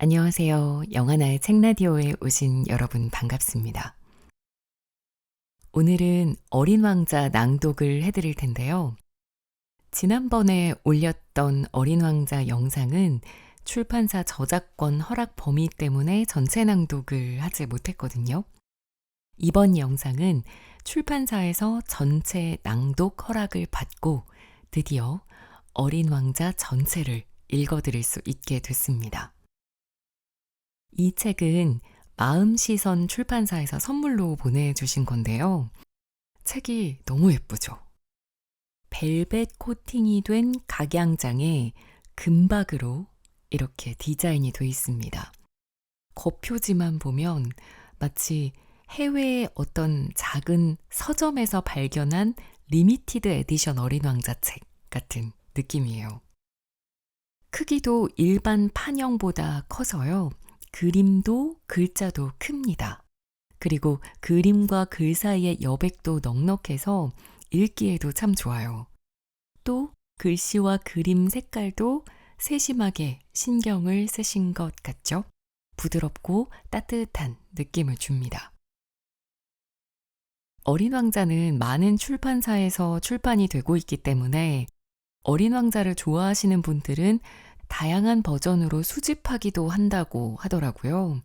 안녕하세요. 영하나의 책라디오에 오신 여러분 반갑습니다. 오늘은 어린 왕자 낭독을 해드릴 텐데요. 지난번에 올렸던 어린 왕자 영상은 출판사 저작권 허락 범위 때문에 전체 낭독을 하지 못했거든요. 이번 영상은 출판사에서 전체 낭독 허락을 받고 드디어 어린 왕자 전체를 읽어드릴 수 있게 됐습니다. 이 책은 마음시선 출판사에서 선물로 보내주신 건데요. 책이 너무 예쁘죠? 벨벳 코팅이 된 각양장에 금박으로 이렇게 디자인이 되어 있습니다. 겉표지만 보면 마치 해외의 어떤 작은 서점에서 발견한 리미티드 에디션 어린 왕자 책 같은 느낌이에요. 크기도 일반 판형보다 커서요. 그림도 글자도 큽니다. 그리고 그림과 글 사이의 여백도 넉넉해서 읽기에도 참 좋아요. 또 글씨와 그림 색깔도 세심하게 신경을 쓰신 것 같죠? 부드럽고 따뜻한 느낌을 줍니다. 어린 왕자는 많은 출판사에서 출판이 되고 있기 때문에 어린 왕자를 좋아하시는 분들은 다양한 버전으로 수집하기도 한다고 하더라고요.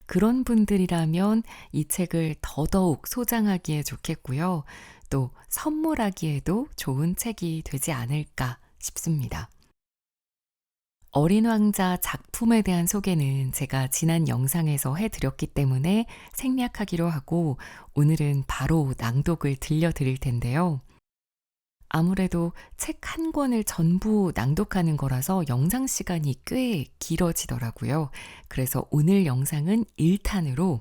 그런 분들이라면 이 책을 더더욱 소장하기에 좋겠고요. 또 선물하기에도 좋은 책이 되지 않을까 싶습니다. 어린 왕자 작품에 대한 소개는 제가 지난 영상에서 해드렸기 때문에 생략하기로 하고 오늘은 바로 낭독을 들려드릴 텐데요. 아무래도 책 한 권을 전부 낭독하는 거라서 영상 시간이 꽤 길어지더라고요. 그래서 오늘 영상은 1탄으로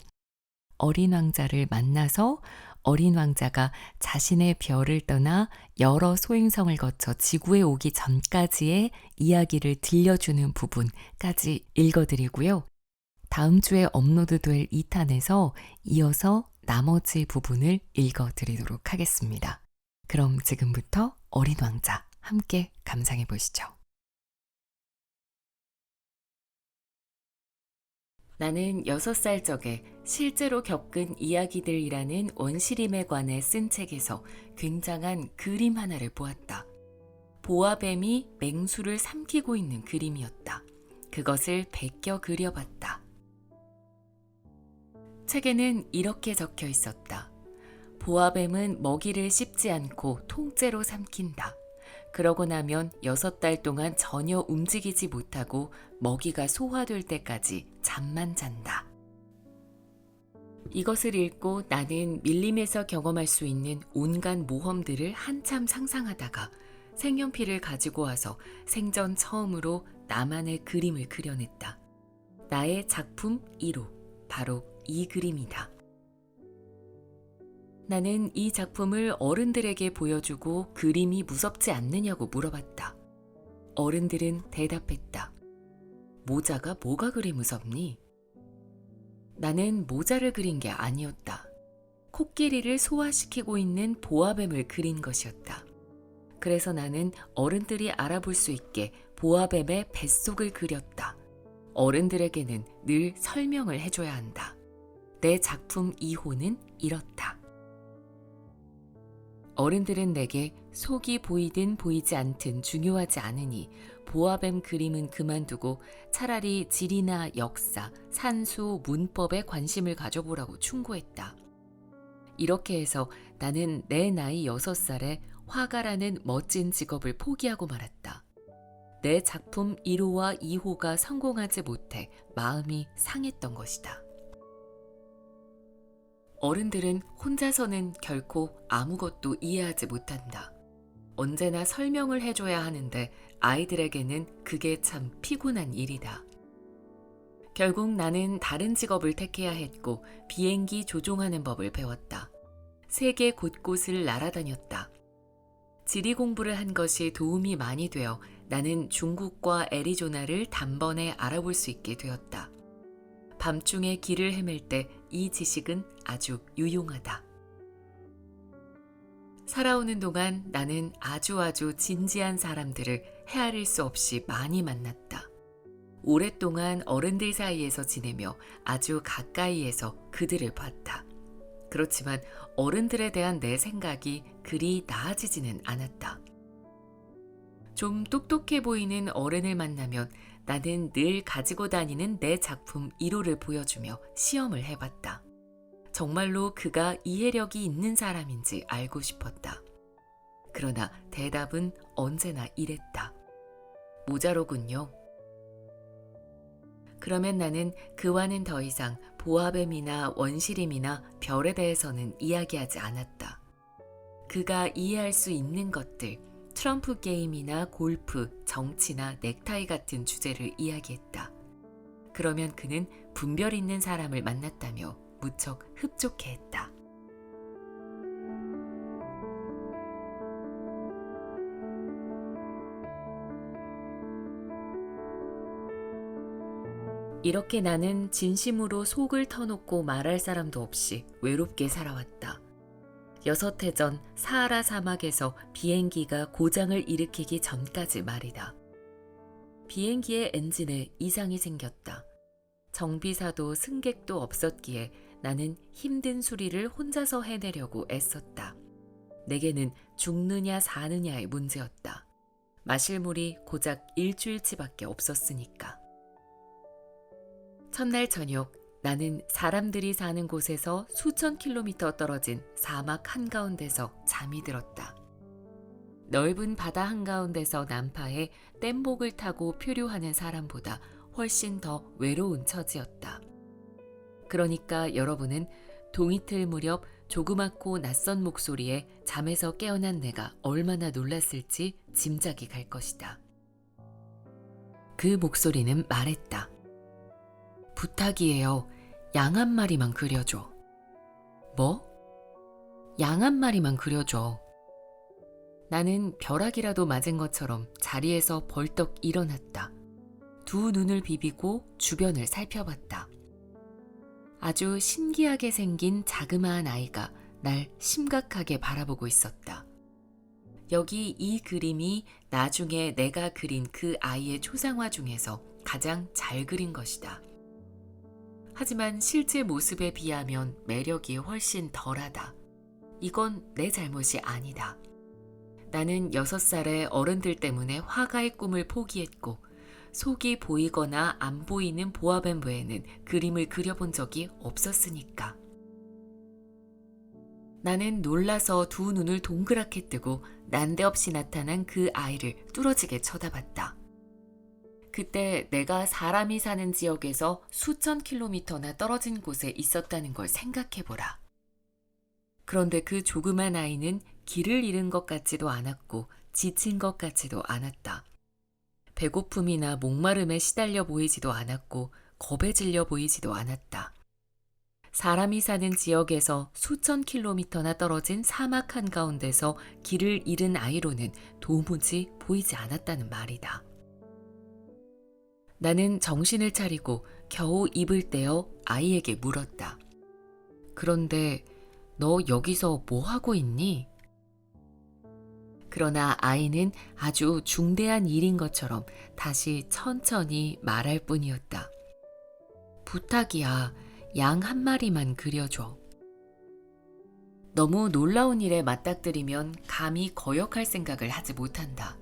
어린 왕자를 만나서 어린 왕자가 자신의 별을 떠나 여러 소행성을 거쳐 지구에 오기 전까지의 이야기를 들려주는 부분까지 읽어드리고요. 다음 주에 업로드될 2탄에서 이어서 나머지 부분을 읽어드리도록 하겠습니다. 그럼 지금부터 어린 왕자 함께 감상해 보시죠. 나는 6살 적에 실제로 겪은 이야기들이라는 원시림에 관해 쓴 책에서 굉장한 그림 하나를 보았다. 보아뱀이 맹수를 삼키고 있는 그림이었다. 그것을 베껴 그려봤다. 책에는 이렇게 적혀 있었다. 보아뱀은 먹이를 씹지 않고 통째로 삼킨다. 그러고 나면 6달 동안 전혀 움직이지 못하고 먹이가 소화될 때까지 잠만 잔다. 이것을 읽고 나는 밀림에서 경험할 수 있는 온갖 모험들을 한참 상상하다가 색연필을 가지고 와서 생전 처음으로 나만의 그림을 그려냈다. 나의 작품 1호, 바로 이 그림이다. 나는 이 작품을 어른들에게 보여주고 그림이 무섭지 않느냐고 물어봤다. 어른들은 대답했다. 모자가 뭐가 그리 무섭니? 나는 모자를 그린 게 아니었다. 코끼리를 소화시키고 있는 보아뱀을 그린 것이었다. 그래서 나는 어른들이 알아볼 수 있게 보아뱀의 뱃속을 그렸다. 어른들에게는 늘 설명을 해줘야 한다. 내 작품 2호는 이렇다. 어른들은 내게 속이 보이든 보이지 않든 중요하지 않으니 보아뱀 그림은 그만두고 차라리 지리나 역사, 산수, 문법에 관심을 가져보라고 충고했다. 이렇게 해서 나는 내 나이 6살에 화가라는 멋진 직업을 포기하고 말았다. 내 작품 1호와 2호가 성공하지 못해 마음이 상했던 것이다. 어른들은 혼자서는 결코 아무것도 이해하지 못한다. 언제나 설명을 해줘야 하는데 아이들에게는 그게 참 피곤한 일이다. 결국 나는 다른 직업을 택해야 했고 비행기 조종하는 법을 배웠다. 세계 곳곳을 날아다녔다. 지리 공부를 한 것이 도움이 많이 되어 나는 중국과 애리조나를 단번에 알아볼 수 있게 되었다. 밤중에 길을 헤맬 때 이 지식은 아주 유용하다. 살아오는 동안 나는 아주 진지한 사람들을 헤아릴 수 없이 많이 만났다. 오랫동안 어른들 사이에서 지내며 아주 가까이에서 그들을 봤다. 그렇지만 어른들에 대한 내 생각이 그리 나아지지는 않았다. 좀 똑똑해 보이는 어른을 만나면 나는 늘 가지고 다니는 내 작품 1호를 보여주며 시험을 해봤다. 정말로 그가 이해력이 있는 사람인지 알고 싶었다. 그러나 대답은 언제나 이랬다. 모자로군요. 그러면 나는 그와는 더 이상 보아뱀이나 원시림이나 별에 대해서는 이야기하지 않았다. 그가 이해할 수 있는 것들, 트럼프 게임이나 골프, 정치나 넥타이 같은 주제를 이야기했다. 그러면 그는 분별 있는 사람을 만났다며 무척 흡족해했다. 이렇게 나는 진심으로 속을 터놓고 말할 사람도 없이 외롭게 살아왔다. 6해 전 사하라 사막에서 비행기가 고장을 일으키기 전까지 말이다. 비행기의 엔진에 이상이 생겼다. 정비사도 승객도 없었기에 나는 힘든 수리를 혼자서 해내려고 애썼다. 내게는 죽느냐 사느냐의 문제였다. 마실 물이 고작 일주일치밖에 없었으니까. 첫날 저녁 나는 사람들이 사는 곳에서 수천 킬로미터 떨어진 사막 한가운데서 잠이 들었다. 넓은 바다 한가운데서 난파해 뗏목을 타고 표류하는 사람보다 훨씬 더 외로운 처지였다. 그러니까 여러분은 동이틀 무렵 조그맣고 낯선 목소리에 잠에서 깨어난 내가 얼마나 놀랐을지 짐작이 갈 것이다. 그 목소리는 말했다. 부탁이에요. 양 한 마리만 그려줘. 뭐? 양 한 마리만 그려줘. 나는 벼락이라도 맞은 것처럼 자리에서 벌떡 일어났다. 두 눈을 비비고 주변을 살펴봤다. 아주 신기하게 생긴 자그마한 아이가 날 심각하게 바라보고 있었다. 여기 이 그림이 나중에 내가 그린 그 아이의 초상화 중에서 가장 잘 그린 것이다. 하지만 실제 모습에 비하면 매력이 훨씬 덜하다. 이건 내 잘못이 아니다. 나는 6살에 어른들 때문에 화가의 꿈을 포기했고 속이 보이거나 안 보이는 보아뱀 외에는 그림을 그려본 적이 없었으니까. 나는 놀라서 두 눈을 동그랗게 뜨고 난데없이 나타난 그 아이를 뚫어지게 쳐다봤다. 그때 내가 사람이 사는 지역에서 수천 킬로미터나 떨어진 곳에 있었다는 걸 생각해보라. 그런데 그 조그만 아이는 길을 잃은 것 같지도 않았고 지친 것 같지도 않았다. 배고픔이나 목마름에 시달려 보이지도 않았고 겁에 질려 보이지도 않았다. 사람이 사는 지역에서 수천 킬로미터나 떨어진 사막 한가운데서 길을 잃은 아이로는 도무지 보이지 않았다는 말이다. 나는 정신을 차리고 겨우 입을 떼어 아이에게 물었다. 그런데 너 여기서 뭐 하고 있니? 그러나 아이는 아주 중대한 일인 것처럼 다시 천천히 말할 뿐이었다. 부탁이야, 양 한 마리만 그려줘. 너무 놀라운 일에 맞닥뜨리면 감히 거역할 생각을 하지 못한다.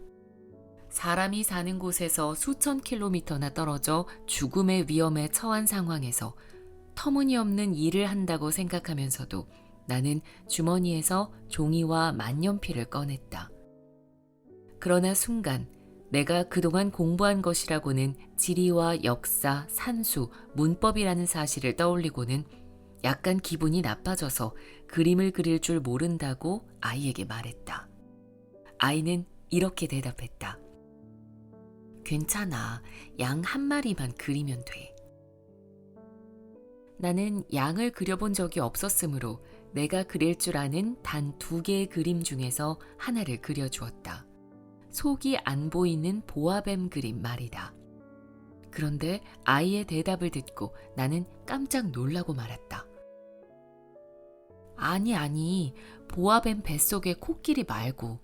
사람이 사는 곳에서 수천 킬로미터나 떨어져 죽음의 위험에 처한 상황에서 터무니없는 일을 한다고 생각하면서도 나는 주머니에서 종이와 만년필을 꺼냈다. 그러나 순간 내가 그동안 공부한 것이라고는 지리와 역사, 산수, 문법이라는 사실을 떠올리고는 약간 기분이 나빠져서 그림을 그릴 줄 모른다고 아이에게 말했다. 아이는 이렇게 대답했다. 괜찮아. 양 한 마리만 그리면 돼. 나는 양을 그려본 적이 없었으므로 내가 그릴 줄 아는 단 2개의 그림 중에서 하나를 그려주었다. 속이 안 보이는 보아뱀 그림 말이다. 그런데 아이의 대답을 듣고 나는 깜짝 놀라고 말았다. 아니, 보아뱀 뱃속의 코끼리 말고.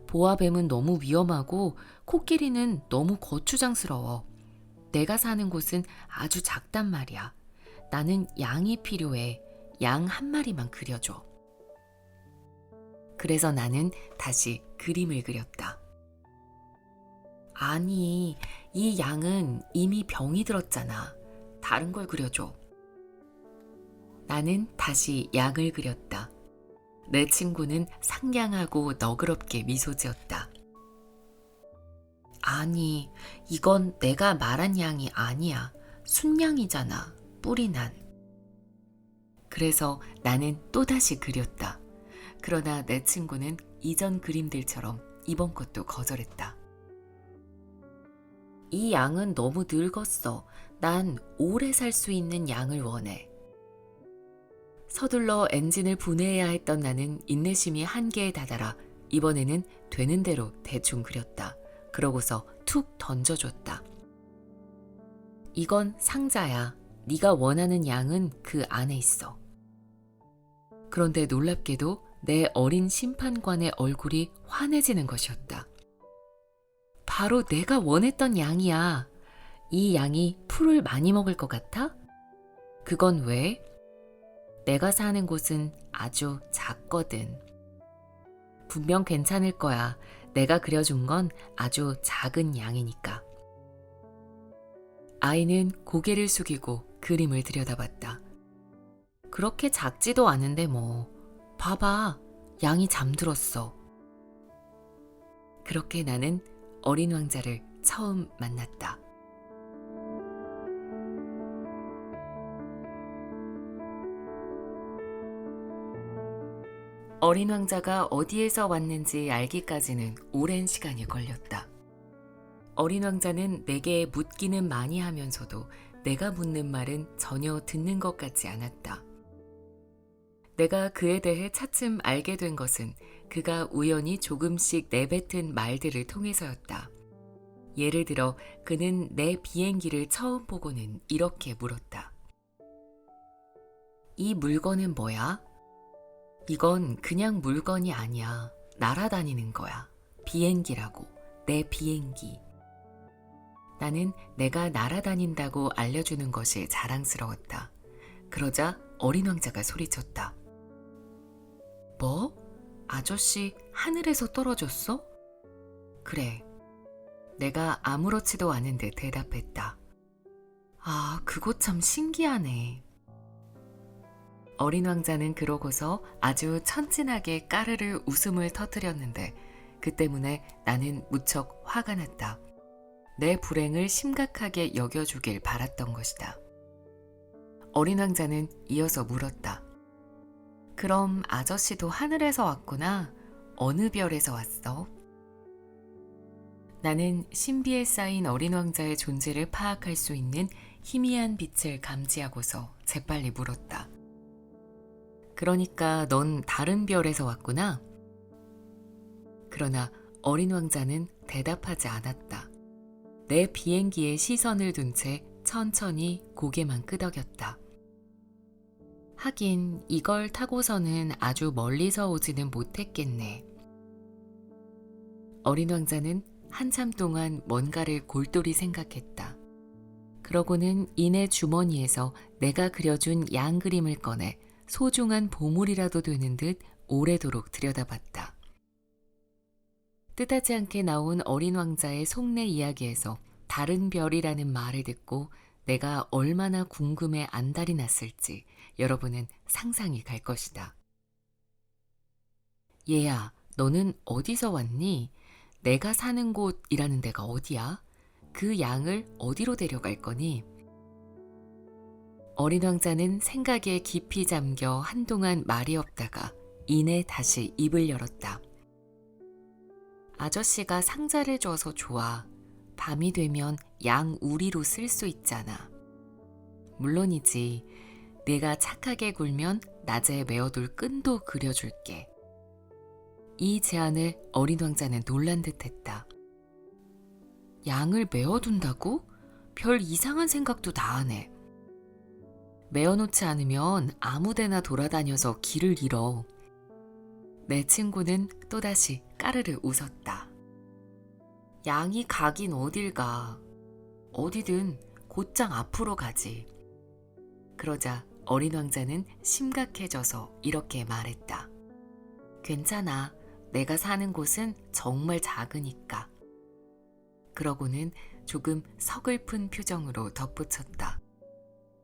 보아뱀은 너무 위험하고 코끼리는 너무 거추장스러워. 내가 사는 곳은 아주 작단 말이야. 나는 양이 필요해. 양 한 마리만 그려줘. 그래서 나는 다시 그림을 그렸다. 아니, 이 양은 이미 병이 들었잖아. 다른 걸 그려줘. 나는 다시 양을 그렸다. 내 친구는 상냥하고 너그럽게 미소 지었다. 아니, 이건 내가 말한 양이 아니야. 순양이잖아. 뿔이 난. 그래서 나는 또다시 그렸다. 그러나 내 친구는 이전 그림들처럼 이번 것도 거절했다. 이 양은 너무 늙었어. 난 오래 살 수 있는 양을 원해. 서둘러 엔진을 분해해야 했던 나는 인내심이 한계에 다다라 이번에는 되는 대로 대충 그렸다. 그러고서 툭 던져줬다. 이건 상자야. 네가 원하는 양은 그 안에 있어. 그런데 놀랍게도 내 어린 심판관의 얼굴이 환해지는 것이었다. 바로 내가 원했던 양이야. 이 양이 풀을 많이 먹을 것 같아? 그건 왜? 내가 사는 곳은 아주 작거든. 분명 괜찮을 거야. 내가 그려준 건 아주 작은 양이니까. 아이는 고개를 숙이고 그림을 들여다봤다. 그렇게 작지도 않은데 뭐. 봐봐, 양이 잠들었어. 그렇게 나는 어린 왕자를 처음 만났다. 어린 왕자가 어디에서 왔는지 알기까지는 오랜 시간이 걸렸다. 어린 왕자는 내게 묻기는 많이 하면서도 내가 묻는 말은 전혀 듣는 것 같지 않았다. 내가 그에 대해 차츰 알게 된 것은 그가 우연히 조금씩 내뱉은 말들을 통해서였다. 예를 들어 그는 내 비행기를 처음 보고는 이렇게 물었다. 이 물건은 뭐야? 이건 그냥 물건이 아니야. 날아다니는 거야. 비행기라고. 내 비행기. 나는 내가 날아다닌다고 알려주는 것이 자랑스러웠다. 그러자 어린 왕자가 소리쳤다. 뭐? 아저씨 하늘에서 떨어졌어? 그래. 내가 아무렇지도 않은 듯 대답했다. 아, 그거 참 신기하네. 어린 왕자는 그러고서 아주 천진하게 까르르 웃음을 터뜨렸는데 그 때문에 나는 무척 화가 났다. 내 불행을 심각하게 여겨주길 바랐던 것이다. 어린 왕자는 이어서 물었다. 그럼 아저씨도 하늘에서 왔구나. 어느 별에서 왔어? 나는 신비에 쌓인 어린 왕자의 존재를 파악할 수 있는 희미한 빛을 감지하고서 재빨리 물었다. 그러니까 넌 다른 별에서 왔구나? 그러나 어린 왕자는 대답하지 않았다. 내 비행기에 시선을 둔 채 천천히 고개만 끄덕였다. 하긴 이걸 타고서는 아주 멀리서 오지는 못했겠네. 어린 왕자는 한참 동안 뭔가를 골똘히 생각했다. 그러고는 이내 주머니에서 내가 그려준 양 그림을 꺼내 소중한 보물이라도 되는 듯 오래도록 들여다봤다. 뜻하지 않게 나온 어린 왕자의 속내 이야기에서 다른 별이라는 말을 듣고 내가 얼마나 궁금해 안달이 났을지 여러분은 상상이 갈 것이다. 얘야, 너는 어디서 왔니? 내가 사는 곳이라는 데가 어디야? 그 양을 어디로 데려갈 거니? 어린 왕자는 생각에 깊이 잠겨 한동안 말이 없다가 이내 다시 입을 열었다. 아저씨가 상자를 줘서 좋아. 밤이 되면 양 우리로 쓸 수 있잖아. 물론이지. 내가 착하게 굴면 낮에 메어둘 끈도 그려줄게. 이 제안을 어린 왕자는 놀란 듯했다. 양을 메어둔다고? 별 이상한 생각도 다 하네. 메어놓지 않으면 아무데나 돌아다녀서 길을 잃어. 내 친구는 또다시 까르르 웃었다. 양이 가긴 어딜 가. 어디든 곧장 앞으로 가지. 그러자 어린 왕자는 심각해져서 이렇게 말했다. 괜찮아. 내가 사는 곳은 정말 작으니까. 그러고는 조금 서글픈 표정으로 덧붙였다.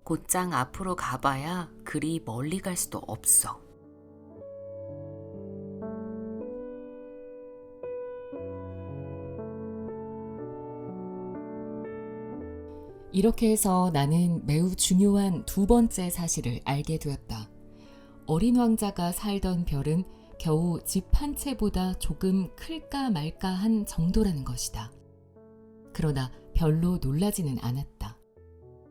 곧장 앞으로 가봐야 그리 멀리 갈 수도 없어. 이렇게 해서 나는 매우 중요한 두 번째 사실을 알게 되었다. 어린 왕자가 살던 별은 겨우 집 한 채보다 조금 클까 말까 한 정도라는 것이다. 그러나 별로 놀라지는 않았다.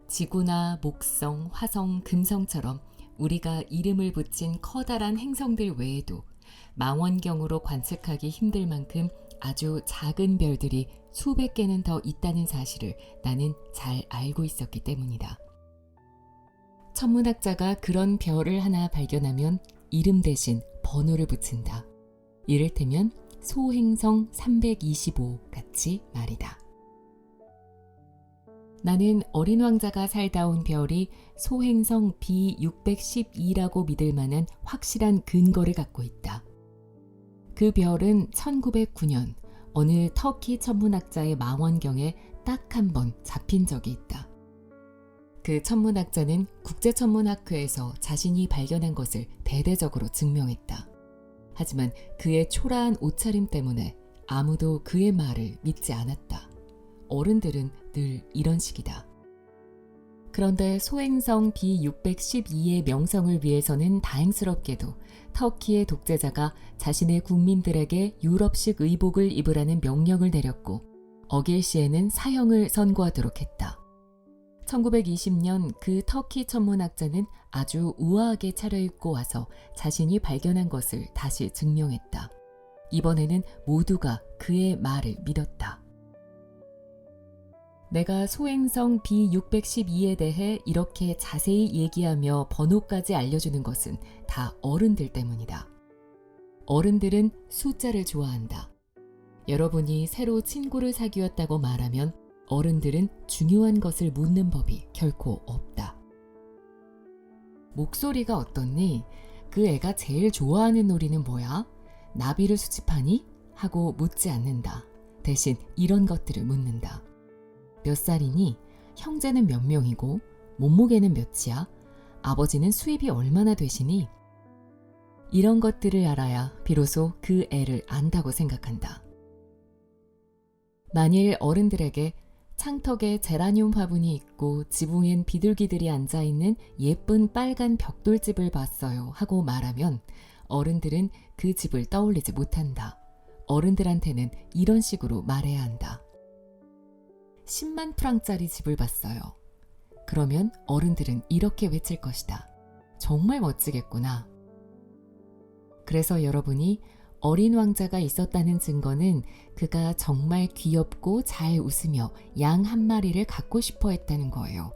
지구나 목성, 화성, 금성처럼 우리가 이름을 붙인 커다란 행성들 외에도 망원경으로 관측하기 힘들 만큼 아주 작은 별들이 수백 개는 더 있다는 사실을 나는 잘 알고 있었기 때문이다. 천문학자가 그런 별을 하나 발견하면 이름 대신 번호를 붙인다. 이를테면 소행성 325 같이 말이다. 나는 어린 왕자가 살다 온 별이 소행성 B612라고 믿을 만한 확실한 근거를 갖고 있다. 그 별은 1909년 어느 터키 천문학자의 망원경에 딱 한 번 잡힌 적이 있다. 그 천문학자는 국제천문학회에서 자신이 발견한 것을 대대적으로 증명했다. 하지만 그의 초라한 옷차림 때문에 아무도 그의 말을 믿지 않았다. 어른들은 늘 이런 식이다. 그런데 소행성 B612의 명성을 위해서는 다행스럽게도 터키의 독재자가 자신의 국민들에게 유럽식 의복을 입으라는 명령을 내렸고 어길 시에는 사형을 선고하도록 했다. 1920년 그 터키 천문학자는 아주 우아하게 차려입고 와서 자신이 발견한 것을 다시 증명했다. 이번에는 모두가 그의 말을 믿었다. 내가 소행성 B612에 대해 이렇게 자세히 얘기하며 번호까지 알려주는 것은 다 어른들 때문이다. 어른들은 숫자를 좋아한다. 여러분이 새로 친구를 사귀었다고 말하면 어른들은 중요한 것을 묻는 법이 결코 없다. 목소리가 어떻니? 그 애가 제일 좋아하는 놀이는 뭐야? 나비를 수집하니? 하고 묻지 않는다. 대신 이런 것들을 묻는다. 몇 살이니? 형제는 몇 명이고? 몸무게는 몇이야? 아버지는 수입이 얼마나 되시니? 이런 것들을 알아야 비로소 그 애를 안다고 생각한다. 만일 어른들에게 창턱에 제라늄 화분이 있고 지붕엔 비둘기들이 앉아있는 예쁜 빨간 벽돌집을 봤어요 하고 말하면 어른들은 그 집을 떠올리지 못한다. 어른들한테는 이런 식으로 말해야 한다. 10만 프랑짜리 집을 봤어요. 그러면 어른들은 이렇게 외칠 것이다. 정말 멋지겠구나. 그래서 여러분이 어린 왕자가 있었다는 증거는 그가 정말 귀엽고 잘 웃으며 양 한 마리를 갖고 싶어 했다는 거예요.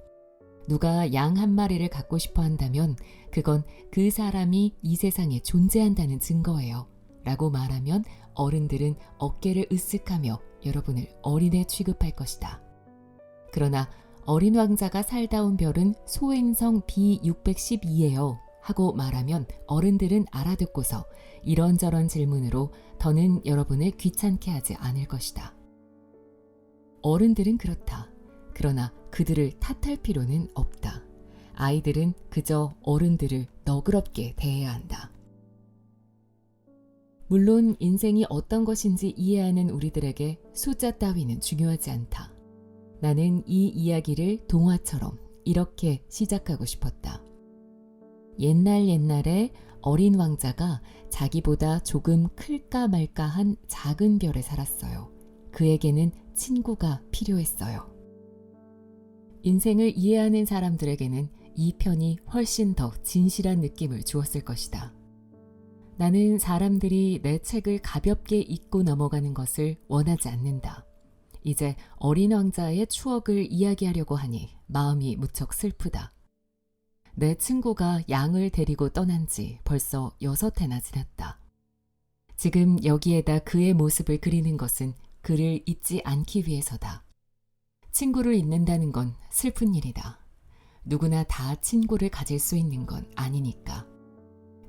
누가 양 한 마리를 갖고 싶어 한다면 그건 그 사람이 이 세상에 존재한다는 증거예요. 라고 말하면 어른들은 어깨를 으쓱하며 여러분을 어린애 취급할 것이다. 그러나 어린 왕자가 살다 온 별은 소행성 B612예요. 하고 말하면 어른들은 알아듣고서 이런저런 질문으로 더는 여러분을 귀찮게 하지 않을 것이다. 어른들은 그렇다. 그러나 그들을 탓할 필요는 없다. 아이들은 그저 어른들을 너그럽게 대해야 한다. 물론 인생이 어떤 것인지 이해하는 우리들에게 숫자 따위는 중요하지 않다. 나는 이 이야기를 동화처럼 이렇게 시작하고 싶었다. 옛날에 어린 왕자가 자기보다 조금 클까 말까한 작은 별에 살았어요. 그에게는 친구가 필요했어요. 인생을 이해하는 사람들에게는 이 편이 훨씬 더 진실한 느낌을 주었을 것이다. 나는 사람들이 내 책을 가볍게 읽고 넘어가는 것을 원하지 않는다. 이제 어린 왕자의 추억을 이야기하려고 하니 마음이 무척 슬프다. 내 친구가 양을 데리고 떠난 지 벌써 6해나 지났다. 지금 여기에다 그의 모습을 그리는 것은 그를 잊지 않기 위해서다. 친구를 잊는다는 건 슬픈 일이다. 누구나 다 친구를 가질 수 있는 건 아니니까.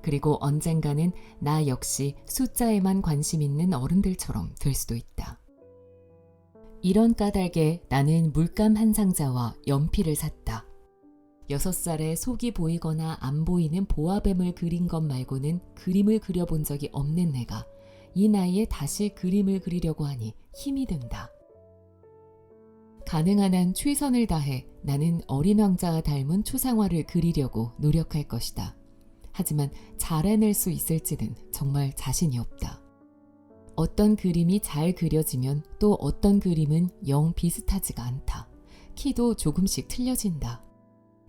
그리고 언젠가는 나 역시 숫자에만 관심 있는 어른들처럼 될 수도 있다. 이런 까닭에 나는 물감 한 상자와 연필을 샀다. 6살에 속이 보이거나 안 보이는 보아뱀을 그린 것 말고는 그림을 그려본 적이 없는 내가 이 나이에 다시 그림을 그리려고 하니 힘이 든다. 가능한 한 최선을 다해 나는 어린 왕자와 닮은 초상화를 그리려고 노력할 것이다. 하지만 잘 해낼 수 있을지는 정말 자신이 없다. 어떤 그림이 잘 그려지면 또 어떤 그림은 영 비슷하지가 않다. 키도 조금씩 틀려진다.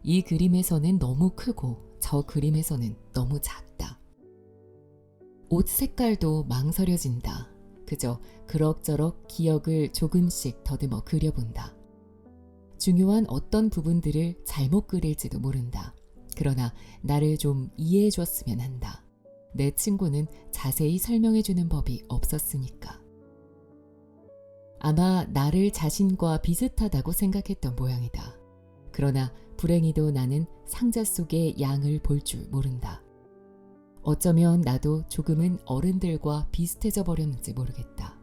이 그림에서는 너무 크고 저 그림에서는 너무 작다. 옷 색깔도 망설여진다. 그저 그럭저럭 기억을 조금씩 더듬어 그려본다. 중요한 어떤 부분들을 잘못 그릴지도 모른다. 그러나 나를 좀 이해해 줬으면 한다. 내 친구는 자세히 설명해주는 법이 없었으니까. 아마 나를 자신과 비슷하다고 생각했던 모양이다. 그러나 불행히도 나는 상자 속의 양을 볼 줄 모른다. 어쩌면 나도 조금은 어른들과 비슷해져 버렸는지 모르겠다.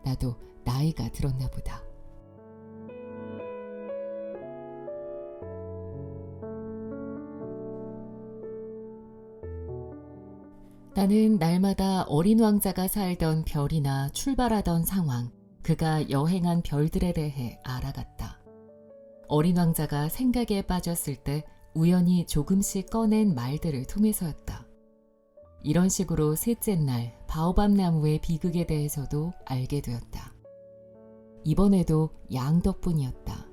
나도 나이가 들었나 보다. 나는 날마다 어린 왕자가 살던 별이나 출발하던 상황, 그가 여행한 별들에 대해 알아갔다. 어린 왕자가 생각에 빠졌을 때 우연히 조금씩 꺼낸 말들을 통해서였다. 이런 식으로 셋째 날 바오밥 나무의 비극에 대해서도 알게 되었다. 이번에도 양 덕분이었다.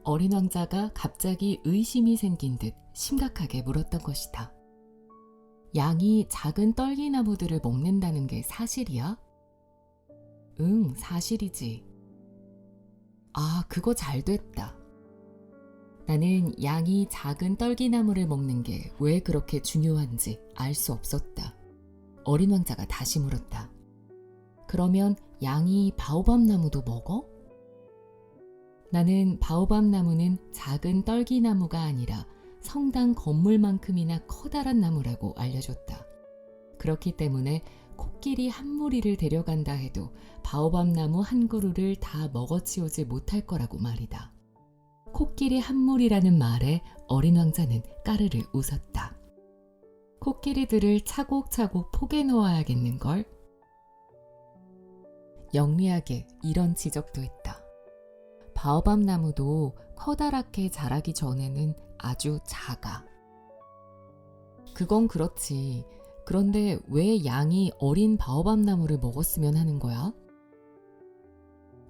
어린 왕자가 갑자기 의심이 생긴 듯 심각하게 물었던 것이다. 양이 작은 떨기나무들을 먹는다는 게 사실이야? 응, 사실이지. 아, 그거 잘 됐다. 나는 양이 작은 떨기나무를 먹는 게 왜 그렇게 중요한지 알 수 없었다. 어린 왕자가 다시 물었다. 그러면 양이 바오밥 나무도 먹어? 나는 바오밥 나무는 작은 떨기나무가 아니라 성당 건물만큼이나 커다란 나무라고 알려줬다. 그렇기 때문에 코끼리 한 무리를 데려간다 해도 바오밥 나무 한 그루를 다 먹어치우지 못할 거라고 말이다. 코끼리 한 무리라는 말에 어린 왕자는 까르르 웃었다. 코끼리들을 차곡차곡 포개 놓아야겠는걸? 영리하게 이런 지적도 했다. 바오밥 나무도 커다랗게 자라기 전에는 아주 작아. 그건 그렇지. 그런데 왜 양이 어린 바오밥 나무를 먹었으면 하는 거야?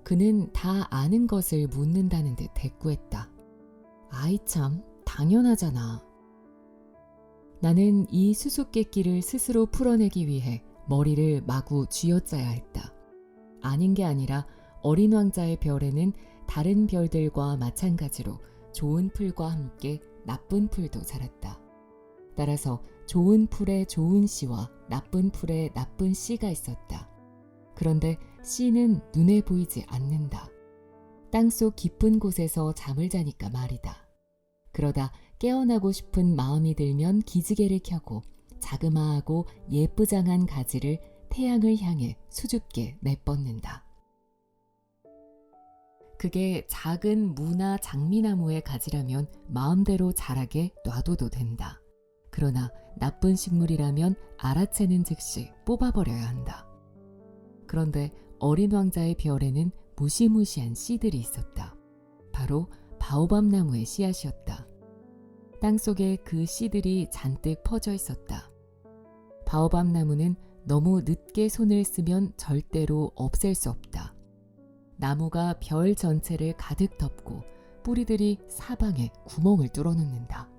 그는 다 아는 것을 묻는다는 듯 대꾸했다. 아이 참, 당연하잖아. 나는 이 수수께끼를 스스로 풀어내기 위해 머리를 마구 쥐어짜야 했다. 아닌 게 아니라 어린 왕자의 별에는 다른 별들과 마찬가지로 좋은 풀과 함께 나쁜 풀도 자랐다. 따라서 좋은 풀에 좋은 씨와 나쁜 풀에 나쁜 씨가 있었다. 그런데 씨는 눈에 보이지 않는다. 땅속 깊은 곳에서 잠을 자니까 말이다. 그러다 깨어나고 싶은 마음이 들면 기지개를 켜고 자그마하고 예쁘장한 가지를 태양을 향해 수줍게 내뻗는다. 그게 작은 무나 장미나무의 가지라면 마음대로 자라게 놔둬도 된다. 그러나 나쁜 식물이라면 알아채는 즉시 뽑아버려야 한다. 그런데 어린 왕자의 별에는 무시무시한 씨들이 있었다. 바로 바오밥 나무의 씨앗이었다. 땅속에 그 씨들이 잔뜩 퍼져 있었다. 바오밥 나무는 너무 늦게 손을 쓰면 절대로 없앨 수 없다. 나무가 별 전체를 가득 덮고 뿌리들이 사방에 구멍을 뚫어놓는다.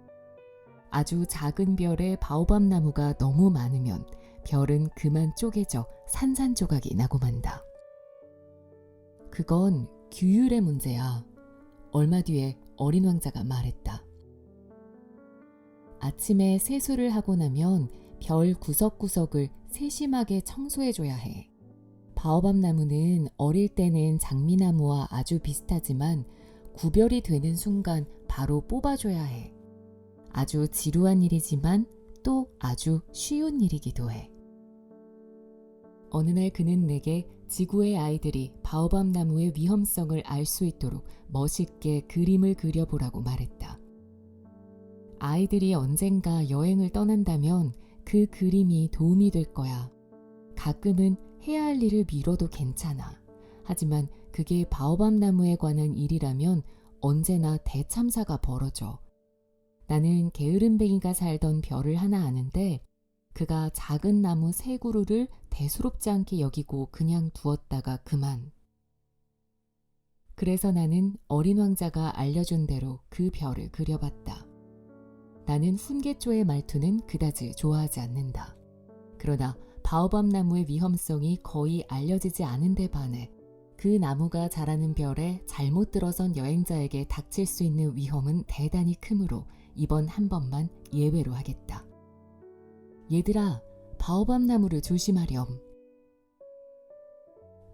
아주 작은 별에 바오밥 나무가 너무 많으면 별은 그만 쪼개져 산산조각이 나고 만다. 그건 규율의 문제야. 얼마 뒤에 어린 왕자가 말했다. 아침에 세수를 하고 나면 별 구석구석을 세심하게 청소해줘야 해. 바오밥 나무는 어릴 때는 장미나무와 아주 비슷하지만 구별이 되는 순간 바로 뽑아줘야 해. 아주 지루한 일이지만 또 아주 쉬운 일이기도 해. 어느 날 그는 내게 지구의 아이들이 바오밥 나무의 위험성을 알 수 있도록 멋있게 그림을 그려보라고 말했다. 아이들이 언젠가 여행을 떠난다면 그 그림이 도움이 될 거야. 가끔은 해야 할 일을 미뤄도 괜찮아. 하지만 그게 바오밥 나무에 관한 일이라면 언제나 대참사가 벌어져. 나는 게으름뱅이가 살던 별을 하나 아는데 그가 작은 나무 3그루를 대수롭지 않게 여기고 그냥 두었다가 그만. 그래서 나는 어린 왕자가 알려준 대로 그 별을 그려봤다. 나는 훈계조의 말투는 그다지 좋아하지 않는다. 그러나 바오밥 나무의 위험성이 거의 알려지지 않은 데 반해 그 나무가 자라는 별에 잘못 들어선 여행자에게 닥칠 수 있는 위험은 대단히 크므로 이번 한 번만 예외로 하겠다. 얘들아, 바오밥 나무를 조심하렴.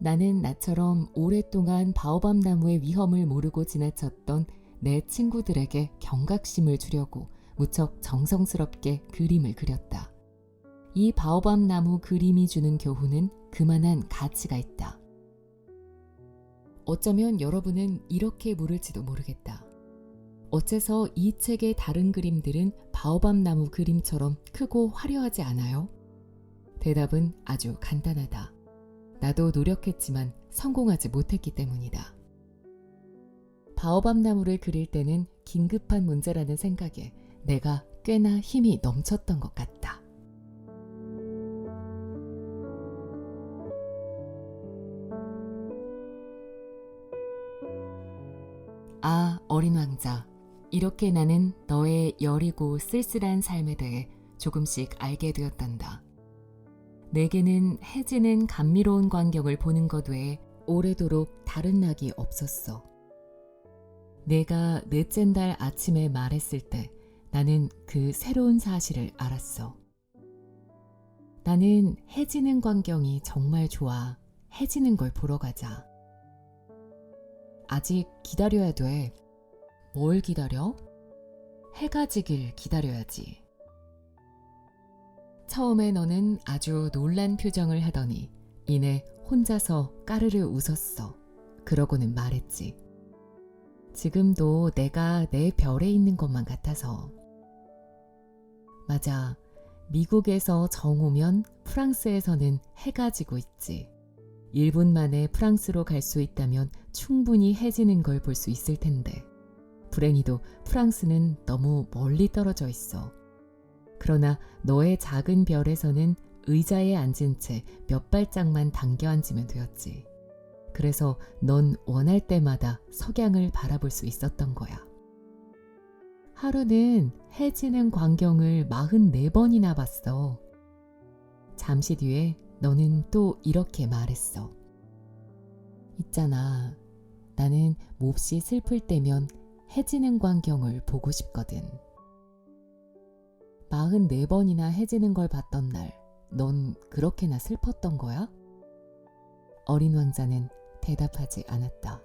나는 나처럼 오랫동안 바오밥 나무의 위험을 모르고 지나쳤던 내 친구들에게 경각심을 주려고 무척 정성스럽게 그림을 그렸다. 이 바오밥 나무 그림이 주는 교훈은 그만한 가치가 있다. 어쩌면 여러분은 이렇게 물을지도 모르겠다. 어째서 이 책의 다른 그림들은 바오밥 나무 그림처럼 크고 화려하지 않아요? 대답은 아주 간단하다. 나도 노력했지만 성공하지 못했기 때문이다. 바오밥 나무를 그릴 때는 긴급한 문제라는 생각에 내가 꽤나 힘이 넘쳤던 것 같다. 아, 어린 왕자. 이렇게 나는 너의 여리고 쓸쓸한 삶에 대해 조금씩 알게 되었단다. 내게는 해지는 감미로운 광경을 보는 것 외에 오래도록 다른 낙이 없었어. 내가 넷째 달 아침에 말했을 때 나는 그 새로운 사실을 알았어. 나는 해지는 광경이 정말 좋아. 해지는 걸 보러 가자. 아직 기다려야 돼. 뭘 기다려? 해가 지길 기다려야지. 처음에 너는 아주 놀란 표정을 하더니 이내 혼자서 까르르 웃었어. 그러고는 말했지. 지금도 내가 내 별에 있는 것만 같아서. 맞아. 미국에서 정 오면 프랑스에서는 해가 지고 있지. 1분 만에 프랑스로 갈 수 있다면 충분히 해지는 걸 볼 수 있을 텐데. 불행히도 프랑스는 너무 멀리 떨어져 있어. 그러나 너의 작은 별에서는 의자에 앉은 채 몇 발짝만 당겨 앉으면 되었지. 그래서 넌 원할 때마다 석양을 바라볼 수 있었던 거야. 하루는 해 지는 광경을 44번이나 봤어. 잠시 뒤에 너는 또 이렇게 말했어. 있잖아. 나는 몹시 슬플 때면 해 지는 광경을 보고 싶거든. 44번이나 해 지는 걸 봤던 날, 넌 그렇게나 슬펐던 거야? 어린 왕자는 대답하지 않았다.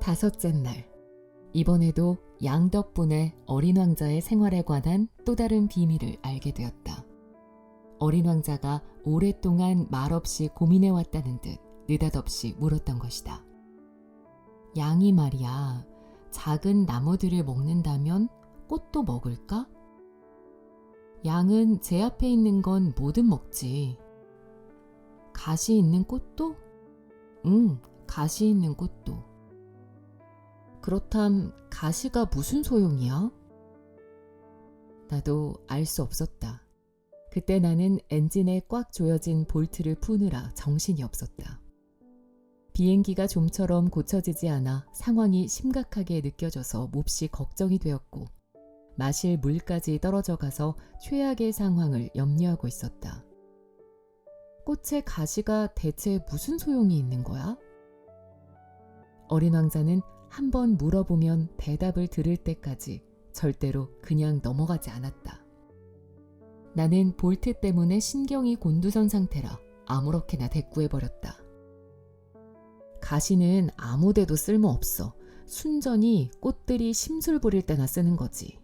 다섯째 날, 이번에도 양 덕분에 어린 왕자의 생활에 관한 또 다른 비밀을 알게 되었다. 어린 왕자가 오랫동안 말없이 고민해왔다는 듯 느닷없이 물었던 것이다. 양이 말이야, 작은 나무들을 먹는다면 꽃도 먹을까? 양은 제 앞에 있는 건 뭐든 먹지. 가시 있는 꽃도? 응, 가시 있는 꽃도. 그렇담 가시가 무슨 소용이야? 나도 알 수 없었다. 그때 나는 엔진에 꽉 조여진 볼트를 푸느라 정신이 없었다. 비행기가 좀처럼 고쳐지지 않아 상황이 심각하게 느껴져서 몹시 걱정이 되었고 마실 물까지 떨어져 가서 최악의 상황을 염려하고 있었다. 꽃의 가시가 대체 무슨 소용이 있는 거야? 어린 왕자는 한번 물어보면 대답을 들을 때까지 절대로 그냥 넘어가지 않았다. 나는 볼트 때문에 신경이 곤두선 상태라 아무렇게나 대꾸해버렸다. 가시는 아무데도 쓸모없어. 순전히 꽃들이 심술 부릴 때나 쓰는 거지.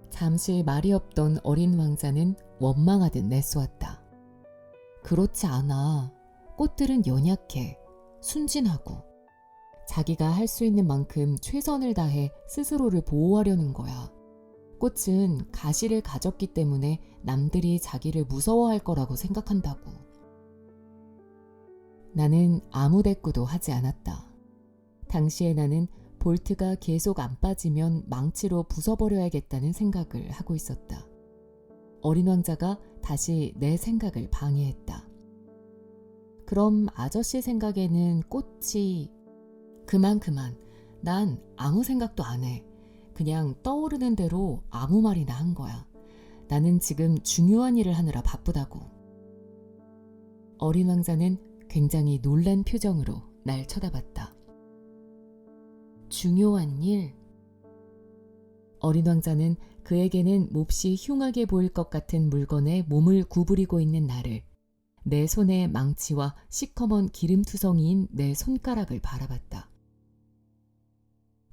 잠시 말이 없던 어린 왕자는 원망하듯 내쏘았다. 그렇지 않아. 꽃들은 연약해. 순진하고. 자기가 할 수 있는 만큼 최선을 다해 스스로를 보호하려는 거야. 꽃은 가시를 가졌기 때문에 남들이 자기를 무서워할 거라고 생각한다고. 나는 아무 대꾸도 하지 않았다. 당시에 나는 볼트가 계속 안 빠지면 망치로 부숴버려야겠다는 생각을 하고 있었다. 어린 왕자가 다시 내 생각을 방해했다. 그럼 아저씨 생각에는 꽃이... 그만. 난 아무 생각도 안 해. 그냥 떠오르는 대로 아무 말이나 한 거야. 나는 지금 중요한 일을 하느라 바쁘다고. 어린 왕자는 굉장히 놀란 표정으로 날 쳐다봤다. 중요한 일? 어린 왕자는 그에게는 몹시 흉하게 보일 것 같은 물건에 몸을 구부리고 있는 나를, 내 손에 망치와 시커먼 기름투성이인 내 손가락을 바라봤다.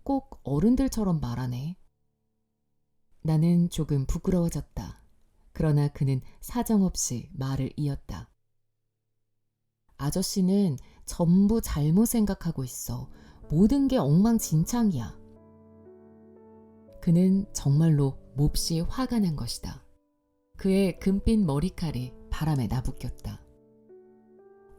꼭 어른들처럼 말하네. 나는 조금 부끄러워졌다. 그러나 그는 사정없이 말을 이었다. 아저씨는 전부 잘못 생각하고 있어. 모든 게 엉망진창이야. 그는 정말로 몹시 화가 난 것이다. 그의 금빛 머리칼이 바람에 나부꼈다.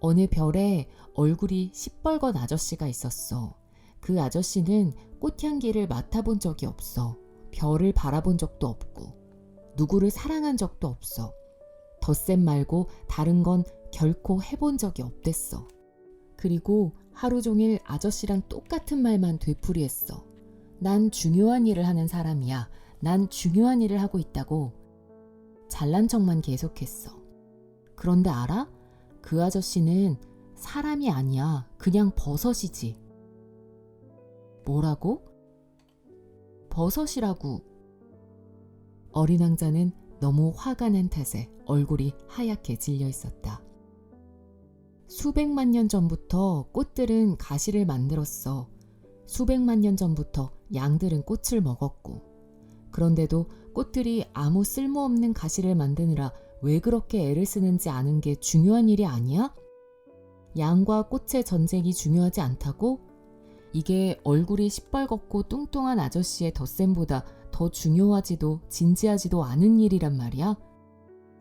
어느 별에 얼굴이 시뻘건 아저씨가 있었어. 그 아저씨는 꽃향기를 맡아본 적이 없어. 별을 바라본 적도 없고 누구를 사랑한 적도 없어. 덧셈 말고 다른 건 결코 해본 적이 없댔어. 그리고 하루 종일 아저씨랑 똑같은 말만 되풀이했어. 난 중요한 일을 하는 사람이야. 난 중요한 일을 하고 있다고. 잘난 척만 계속했어. 그런데 알아? 그 아저씨는 사람이 아니야. 그냥 버섯이지. 뭐라고? 버섯이라고. 어린 왕자는 너무 화가 난 탓에 얼굴이 하얗게 질려 있었다. 수백만 년 전부터 꽃들은 가시를 만들었어. 수백만 년 전부터 양들은 꽃을 먹었고. 그런데도 꽃들이 아무 쓸모없는 가시를 만드느라 왜 그렇게 애를 쓰는지 아는 게 중요한 일이 아니야? 양과 꽃의 전쟁이 중요하지 않다고? 이게 얼굴이 시뻘겋고 뚱뚱한 아저씨의 덧셈보다 더 중요하지도 진지하지도 않은 일이란 말이야?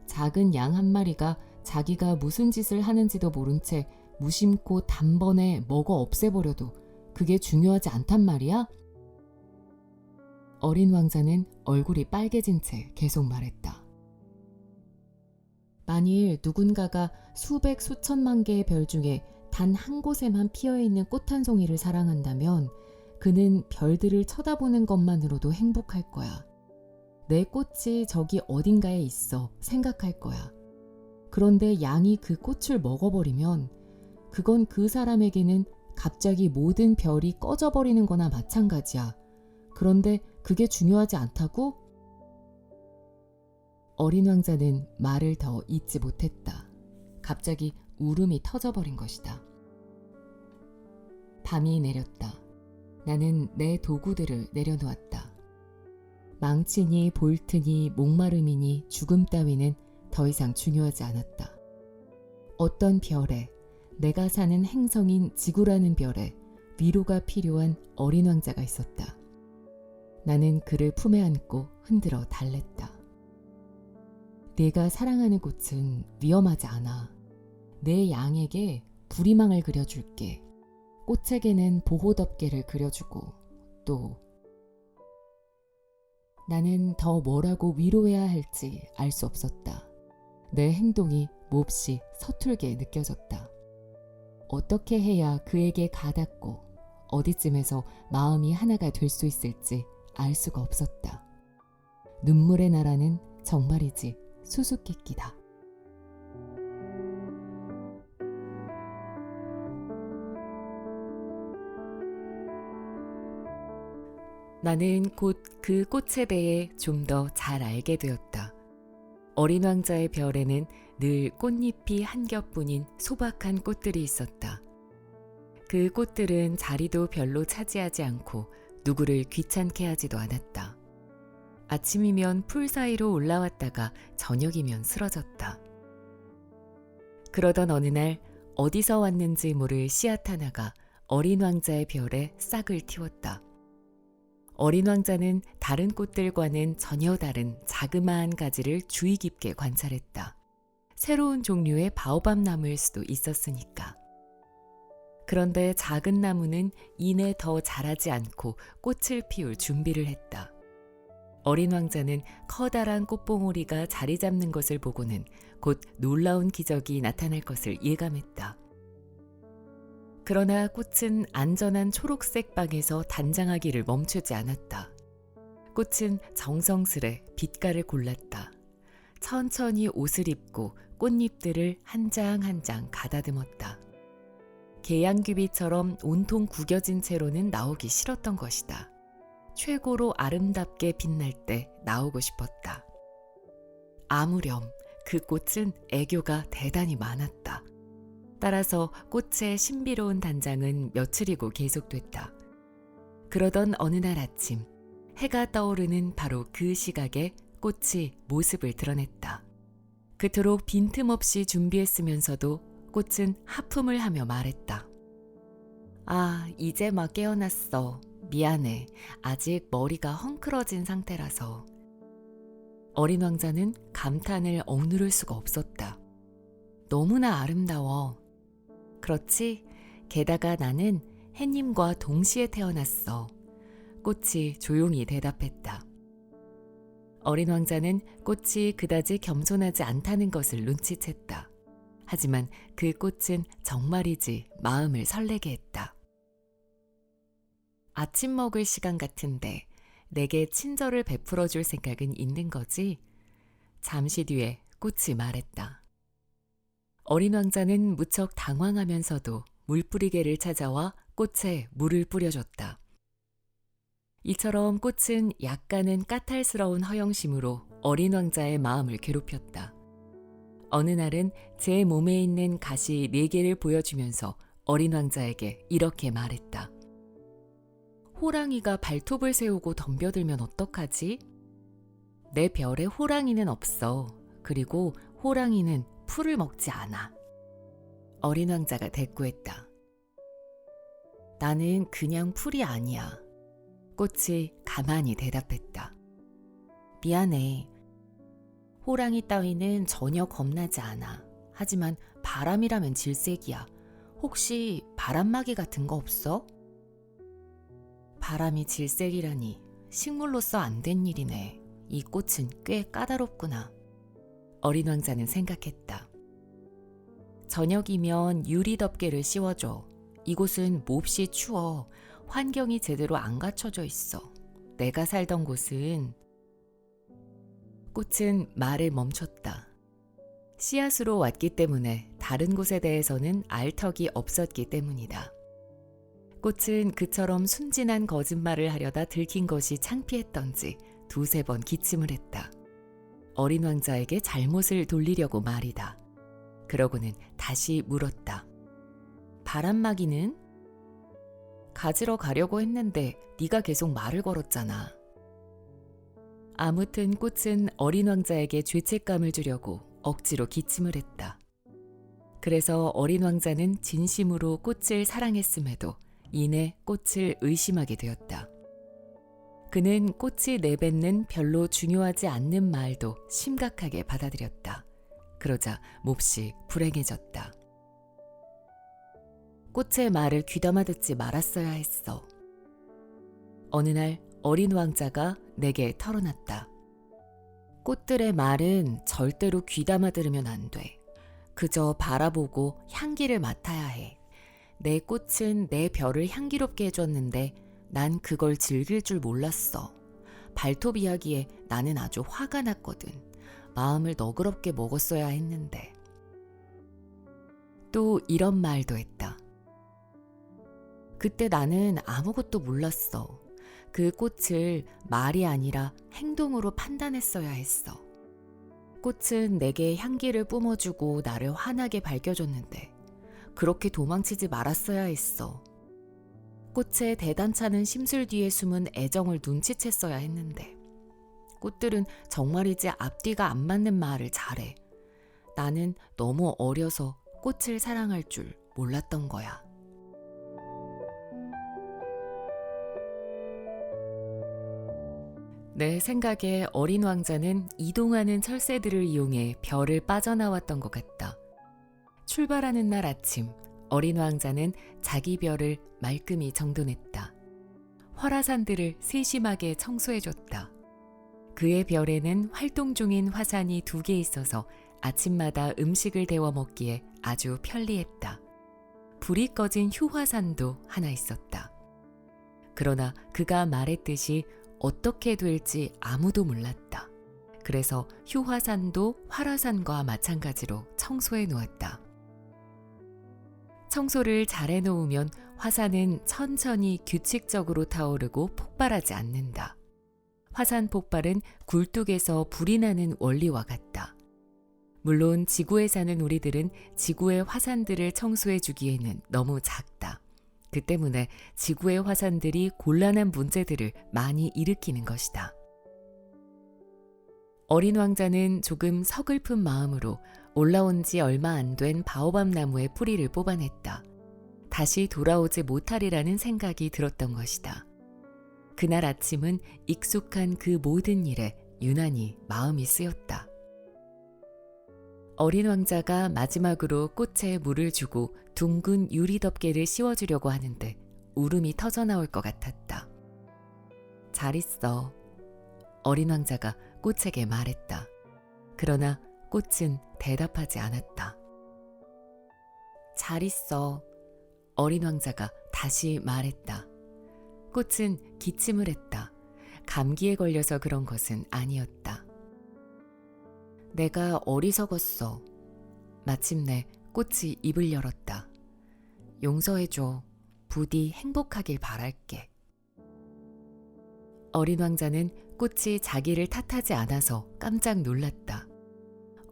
작은 양 한 마리가 자기가 무슨 짓을 하는지도 모른 채 무심코 단번에 먹어 없애버려도 그게 중요하지 않단 말이야? 어린 왕자는 얼굴이 빨개진 채 계속 말했다. 만일 누군가가 수백 수천만 개의 별 중에 단 한 곳에만 피어있는 꽃 한 송이를 사랑한다면 그는 별들을 쳐다보는 것만으로도 행복할 거야. 내 꽃이 저기 어딘가에 있어 생각할 거야. 그런데 양이 그 꽃을 먹어버리면 그건 그 사람에게는 갑자기 모든 별이 꺼져버리는 거나 마찬가지야. 그런데 그게 중요하지 않다고? 어린 왕자는 말을 더 잇지 못했다. 갑자기 울음이 터져버린 것이다. 밤이 내렸다. 나는 내 도구들을 내려놓았다. 망치니 볼트니 목마름이니 죽음 따위는 더 이상 중요하지 않았다. 어떤 별에, 내가 사는 행성인 지구라는 별에 위로가 필요한 어린 왕자가 있었다. 나는 그를 품에 안고 흔들어 달랬다. 네가 사랑하는 꽃은 위험하지 않아. 내 양에게 부리망을 그려줄게. 꽃에게는 보호덮개를 그려주고 또 나는 더 뭐라고 위로해야 할지 알 수 없었다. 내 행동이 몹시 서툴게 느껴졌다. 어떻게 해야 그에게 가닿고 어디쯤에서 마음이 하나가 될 수 있을지 알 수가 없었다. 눈물의 나라는 정말이지 수수께끼다. 나는 곧 그 꽃에 대해 좀 더 잘 알게 되었다. 어린 왕자의 별에는 늘 꽃잎이 한 겹뿐인 소박한 꽃들이 있었다. 그 꽃들은 자리도 별로 차지하지 않고 누구를 귀찮게 하지도 않았다. 아침이면 풀 사이로 올라왔다가 저녁이면 쓰러졌다. 그러던 어느 날 어디서 왔는지 모를 씨앗 하나가 어린 왕자의 별에 싹을 틔웠다. 어린 왕자는 다른 꽃들과는 전혀 다른 자그마한 가지를 주의 깊게 관찰했다. 새로운 종류의 바오밥 나무일 수도 있었으니까. 그런데 작은 나무는 이내 더 자라지 않고 꽃을 피울 준비를 했다. 어린 왕자는 커다란 꽃봉오리가 자리 잡는 것을 보고는 곧 놀라운 기적이 나타날 것을 예감했다. 그러나 꽃은 안전한 초록색 방에서 단장하기를 멈추지 않았다. 꽃은 정성스레 빛깔을 골랐다. 천천히 옷을 입고 꽃잎들을 한 장 한 장 가다듬었다. 계양귀비처럼 온통 구겨진 채로는 나오기 싫었던 것이다. 최고로 아름답게 빛날 때 나오고 싶었다. 아무렴 그 꽃은 애교가 대단히 많았다. 따라서 꽃의 신비로운 단장은 며칠이고 계속됐다. 그러던 어느 날 아침, 해가 떠오르는 바로 그 시각에 꽃이 모습을 드러냈다. 그토록 빈틈없이 준비했으면서도 꽃은 하품을 하며 말했다. 아, 이제 막 깨어났어. 미안해. 아직 머리가 헝클어진 상태라서. 어린 왕자는 감탄을 억누를 수가 없었다. 너무나 아름다워. 그렇지? 게다가 나는 해님과 동시에 태어났어. 꽃이 조용히 대답했다. 어린 왕자는 꽃이 그다지 겸손하지 않다는 것을 눈치챘다. 하지만 그 꽃은 정말이지 마음을 설레게 했다. 아침 먹을 시간 같은데 내게 친절을 베풀어 줄 생각은 있는 거지? 잠시 뒤에 꽃이 말했다. 어린 왕자는 무척 당황하면서도 물뿌리개를 찾아와 꽃에 물을 뿌려줬다. 이처럼 꽃은 약간은 까탈스러운 허영심으로 어린 왕자의 마음을 괴롭혔다. 어느 날은 제 몸에 있는 가시 4개를 보여주면서 어린 왕자에게 이렇게 말했다. 호랑이가 발톱을 세우고 덤벼들면 어떡하지? 내 별에 호랑이는 없어. 그리고 호랑이는 풀을 먹지 않아. 어린 왕자가 대꾸했다. 나는 그냥 풀이 아니야. 꽃이 가만히 대답했다. 미안해. 호랑이 따위는 전혀 겁나지 않아. 하지만 바람이라면 질색이야. 혹시 바람막이 같은 거 없어? 바람이 질색이라니 식물로서 안 된 일이네. 이 꽃은 꽤 까다롭구나. 어린 왕자는 생각했다. 저녁이면 유리 덮개를 씌워줘. 이곳은 몹시 추워. 환경이 제대로 안 갖춰져 있어. 내가 살던 곳은... 꽃은 말을 멈췄다. 씨앗으로 왔기 때문에 다른 곳에 대해서는 알 턱이 없었기 때문이다. 꽃은 그처럼 순진한 거짓말을 하려다 들킨 것이 창피했던지 2-3번 기침을 했다. 어린 왕자에게 잘못을 돌리려고 말이다. 그러고는 다시 물었다. 바람막이는? 가지러 가려고 했는데 네가 계속 말을 걸었잖아. 아무튼 꽃은 어린 왕자에게 죄책감을 주려고 억지로 기침을 했다. 그래서 어린 왕자는 진심으로 꽃을 사랑했음에도 이내 꽃을 의심하게 되었다. 그는 꽃이 내뱉는 별로 중요하지 않는 말도 심각하게 받아들였다. 그러자 몹시 불행해졌다. 꽃의 말을 귀담아 듣지 말았어야 했어. 어느 날 어린 왕자가 내게 털어놨다. 꽃들의 말은 절대로 귀담아 들으면 안 돼. 그저 바라보고 향기를 맡아야 해. 내 꽃은 내 별을 향기롭게 해줬는데 난 그걸 즐길 줄 몰랐어. 발톱 이야기에 나는 아주 화가 났거든. 마음을 너그럽게 먹었어야 했는데. 또 이런 말도 했다. 그때 나는 아무것도 몰랐어. 그 꽃을 말이 아니라 행동으로 판단했어야 했어. 꽃은 내게 향기를 뿜어주고 나를 환하게 밝혀줬는데 그렇게 도망치지 말았어야 했어. 꽃의 대단찮은 심술 뒤에 숨은 애정을 눈치챘어야 했는데 꽃들은 정말이지 앞뒤가 안 맞는 말을 잘해. 나는 너무 어려서 꽃을 사랑할 줄 몰랐던 거야. 내 생각에 어린 왕자는 이동하는 철새들을 이용해 별을 빠져나왔던 것 같다. 출발하는 날 아침, 어린 왕자는 자기 별을 말끔히 정돈했다. 활화산들을 세심하게 청소해줬다. 그의 별에는 활동 중인 화산이 2개 있어서 아침마다 음식을 데워 먹기에 아주 편리했다. 불이 꺼진 휴화산도 하나 있었다. 그러나 그가 말했듯이 어떻게 될지 아무도 몰랐다. 그래서 휴화산도 활화산과 마찬가지로 청소해 놓았다. 청소를 잘 해놓으면 화산은 천천히 규칙적으로 타오르고 폭발하지 않는다. 화산 폭발은 굴뚝에서 불이 나는 원리와 같다. 물론 지구에 사는 우리들은 지구의 화산들을 청소해 주기에는 너무 작다. 그 때문에 지구의 화산들이 곤란한 문제들을 많이 일으키는 것이다. 어린 왕자는 조금 서글픈 마음으로 올라온 지 얼마 안 된 바오밥 나무의 뿌리를 뽑아냈다. 다시 돌아오지 못하리라는 생각이 들었던 것이다. 그날 아침은 익숙한 그 모든 일에 유난히 마음이 쓰였다. 어린 왕자가 마지막으로 꽃에 물을 주고 둥근 유리 덮개를 씌워주려고 하는데 울음이 터져나올 것 같았다. 잘 있어. 어린 왕자가 꽃에게 말했다. 그러나 꽃은 대답하지 않았다. 잘 있어. 어린 왕자가 다시 말했다. 꽃은 기침을 했다. 감기에 걸려서 그런 것은 아니었다. 내가 어리석었어. 마침내 꽃이 입을 열었다. 용서해줘. 부디 행복하길 바랄게. 어린 왕자는 꽃이 자기를 탓하지 않아서 깜짝 놀랐다.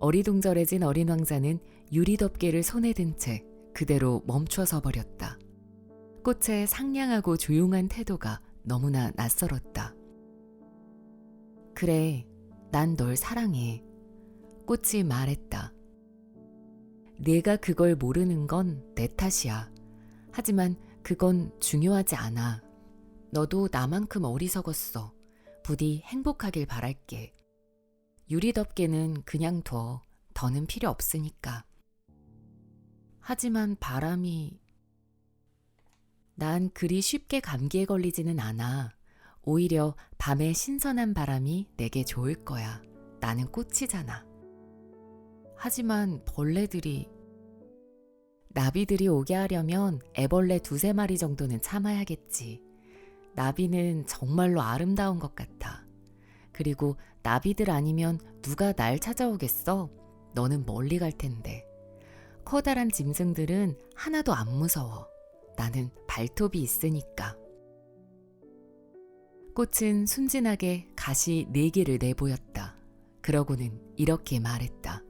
어리둥절해진 어린 왕자는 유리 덮개를 손에 든 채 그대로 멈춰서 버렸다. 꽃의 상냥하고 조용한 태도가 너무나 낯설었다. 그래, 난 널 사랑해. 꽃이 말했다. 네가 그걸 모르는 건 내 탓이야. 하지만 그건 중요하지 않아. 너도 나만큼 어리석었어. 부디 행복하길 바랄게. 유리 덮개는 그냥 둬. 더는 필요 없으니까. 하지만 바람이... 난 그리 쉽게 감기에 걸리지는 않아. 오히려 밤에 신선한 바람이 내게 좋을 거야. 나는 꽃이잖아. 하지만 벌레들이... 나비들이 오게 하려면 애벌레 2-3마리 정도는 참아야겠지. 나비는 정말로 아름다운 것 같아. 그리고 나비들 아니면 누가 날 찾아오겠어? 너는 멀리 갈 텐데. 커다란 짐승들은 하나도 안 무서워. 나는 발톱이 있으니까. 꽃은 순진하게 가시 4개를 내보였다. 그러고는 이렇게 말했다.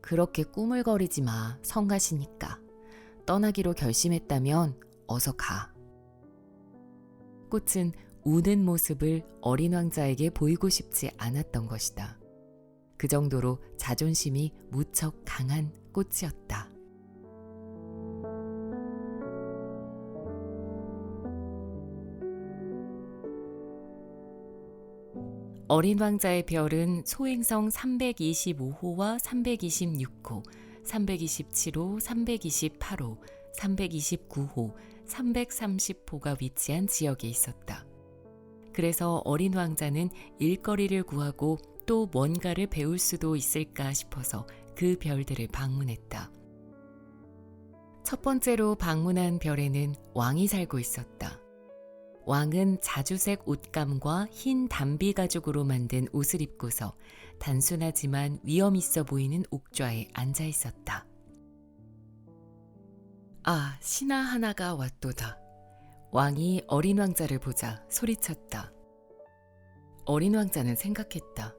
그렇게 꾸물거리지 마. 성가시니까. 떠나기로 결심했다면 어서 가. 꽃은 우는 모습을 어린 왕자에게 보이고 싶지 않았던 것이다. 그 정도로 자존심이 무척 강한 꽃이었다. 어린 왕자의 별은 소행성 325호와 326호, 327호, 328호, 329호, 330호가 위치한 지역에 있었다. 그래서 어린 왕자는 일거리를 구하고 또 뭔가를 배울 수도 있을까 싶어서 그 별들을 방문했다. 첫 번째로 방문한 별에는 왕이 살고 있었다. 왕은 자주색 옷감과 흰 담비 가죽으로 만든 옷을 입고서 단순하지만 위험 있어 보이는 옥좌에 앉아 있었다. 아, 신하 하나가 왔도다. 왕이 어린 왕자를 보자 소리쳤다. 어린 왕자는 생각했다.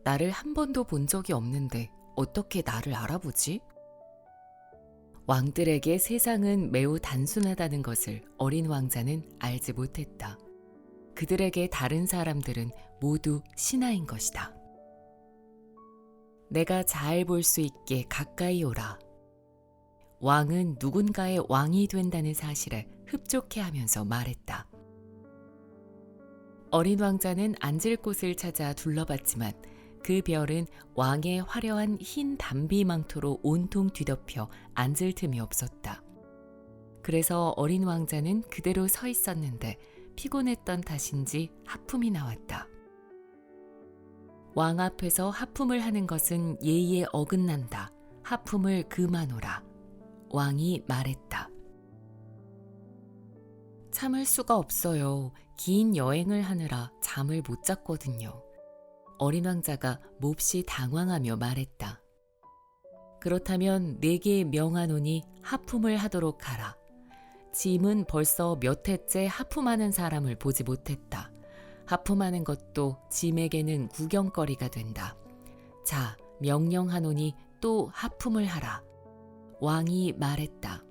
나를 한 번도 본 적이 없는데 어떻게 나를 알아보지? 왕들에게 세상은 매우 단순하다는 것을 어린 왕자는 알지 못했다. 그들에게 다른 사람들은 모두 신하인 것이다. 내가 잘 볼 수 있게 가까이 오라. 왕은 누군가의 왕이 된다는 사실에 흡족해하면서 말했다. 어린 왕자는 앉을 곳을 찾아 둘러봤지만 그 별은 왕의 화려한 흰 담비 망토로 온통 뒤덮여 앉을 틈이 없었다. 그래서 어린 왕자는 그대로 서 있었는데 피곤했던 탓인지 하품이 나왔다. 왕 앞에서 하품을 하는 것은 예의에 어긋난다. 하품을 그만오라. 왕이 말했다. 참을 수가 없어요. 긴 여행을 하느라 잠을 못 잤거든요. 어린 왕자가 몹시 당황하며 말했다. 그렇다면 내게 명하노니 하품을 하도록 하라. 짐은 벌써 몇 해째 하품하는 사람을 보지 못했다. 하품하는 것도 짐에게는 구경거리가 된다. 자, 명령하노니 또 하품을 하라. 왕이 말했다.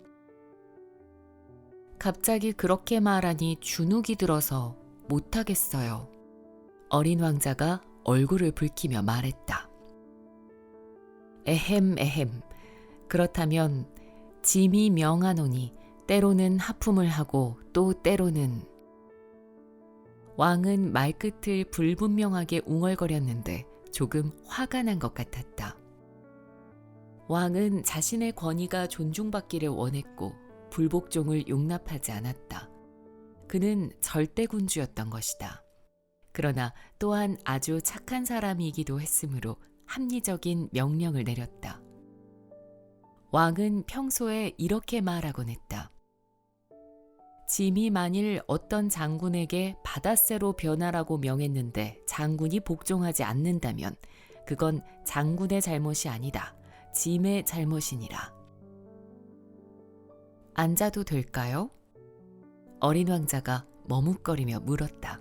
갑자기 그렇게 말하니 주눅이 들어서 못하겠어요. 어린 왕자가 얼굴을 붉히며 말했다. 에헴. 그렇다면 짐이 명하노니 때로는 하품을 하고 또 때로는. 왕은 말끝을 불분명하게 웅얼거렸는데 조금 화가 난 것 같았다. 왕은 자신의 권위가 존중받기를 원했고 불복종을 용납하지 않았다. 그는 절대군주였던 것이다. 그러나 또한 아주 착한 사람이기도 했으므로 합리적인 명령을 내렸다. 왕은 평소에 이렇게 말하곤 했다. 짐이 만일 어떤 장군에게 바닷새로 변하라고 명했는데 장군이 복종하지 않는다면 그건 장군의 잘못이 아니다. 짐의 잘못이니라. 앉아도 될까요? 어린 왕자가 머뭇거리며 물었다.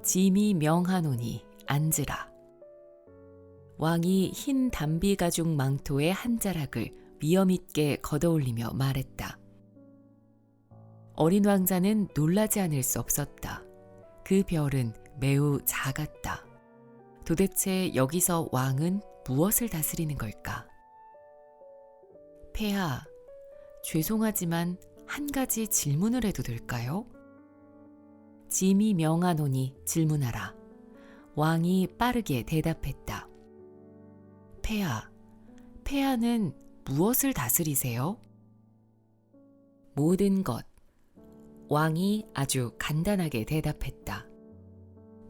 짐이 명하노니 앉으라. 왕이 흰 담비 가죽 망토의 한 자락을 위엄있게 걷어올리며 말했다. 어린 왕자는 놀라지 않을 수 없었다. 그 별은 매우 작았다. 도대체 여기서 왕은 무엇을 다스리는 걸까? 폐하, 죄송하지만 한 가지 질문을 해도 될까요? 짐이 명하노니 질문하라. 왕이 빠르게 대답했다. 폐하는 무엇을 다스리세요? 모든 것. 왕이 아주 간단하게 대답했다.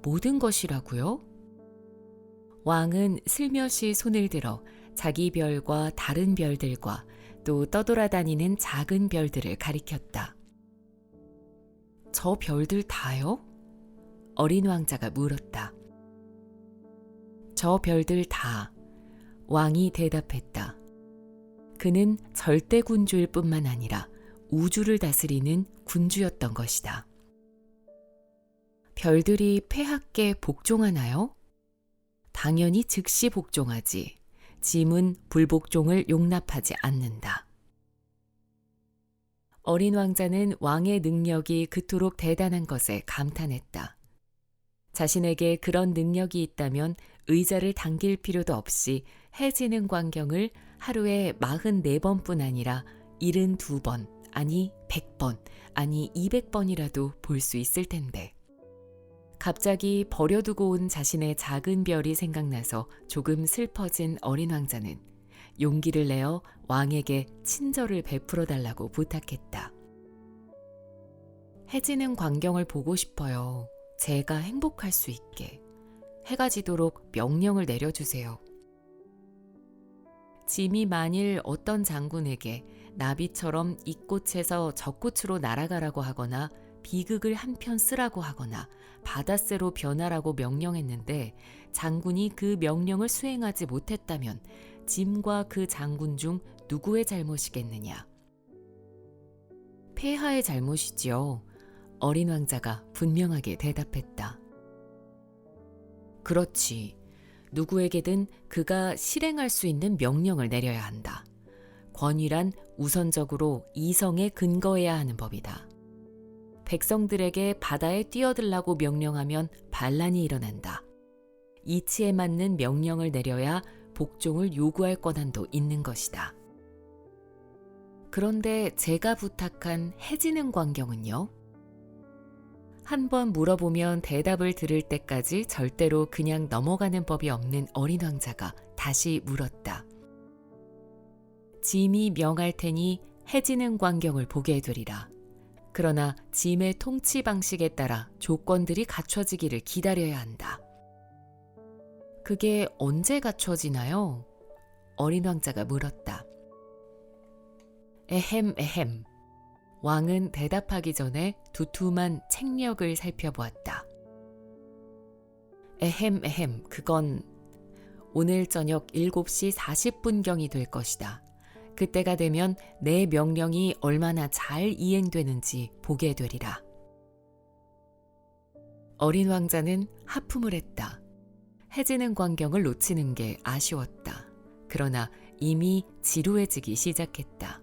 모든 것이라고요? 왕은 슬며시 손을 들어 자기 별과 다른 별들과 또 떠돌아다니는 작은 별들을 가리켰다. 저 별들 다요? 어린 왕자가 물었다. 저 별들 다. 왕이 대답했다. 그는 절대 군주일 뿐만 아니라 우주를 다스리는 군주였던 것이다. 별들이 폐하께 복종하나요? 당연히 즉시 복종하지. 짐은 불복종을 용납하지 않는다. 어린 왕자는 왕의 능력이 그토록 대단한 것에 감탄했다. 자신에게 그런 능력이 있다면 의자를 당길 필요도 없이 해지는 광경을 하루에 44번뿐 아니라 72번, 아니 100번, 아니 200번이라도 볼 수 있을 텐데. 갑자기 버려두고 온 자신의 작은 별이 생각나서 조금 슬퍼진 어린 왕자는 용기를 내어 왕에게 친절을 베풀어 달라고 부탁했다. 해지는 광경을 보고 싶어요. 제가 행복할 수 있게. 해가 지도록 명령을 내려주세요. 짐이 만일 어떤 장군에게 나비처럼 이 꽃에서 저 꽃으로 날아가라고 하거나 비극을 한 편 쓰라고 하거나 바닷새로 변하라고 명령했는데 장군이 그 명령을 수행하지 못했다면 짐과 그 장군 중 누구의 잘못이겠느냐? 폐하의 잘못이지요. 어린 왕자가 분명하게 대답했다. 그렇지. 누구에게든 그가 실행할 수 있는 명령을 내려야 한다. 권위란 우선적으로 이성에 근거해야 하는 법이다. 백성들에게 바다에 뛰어들라고 명령하면 반란이 일어난다. 이치에 맞는 명령을 내려야 복종을 요구할 권한도 있는 것이다. 그런데 제가 부탁한 해지는 광경은요? 한 번 물어보면 대답을 들을 때까지 절대로 그냥 넘어가는 법이 없는 어린 왕자가 다시 물었다. 짐이 명할 테니 해지는 광경을 보게 해두리라. 그러나 짐의 통치 방식에 따라 조건들이 갖춰지기를 기다려야 한다. 그게 언제 갖춰지나요? 어린 왕자가 물었다. 에헴. 왕은 대답하기 전에 두툼한 책력을 살펴보았다. 에헴, 그건 오늘 저녁 7시 40분경이 될 것이다. 그때가 되면 내 명령이 얼마나 잘 이행되는지 보게 되리라. 어린 왕자는 하품을 했다. 해지는 광경을 놓치는 게 아쉬웠다. 그러나 이미 지루해지기 시작했다.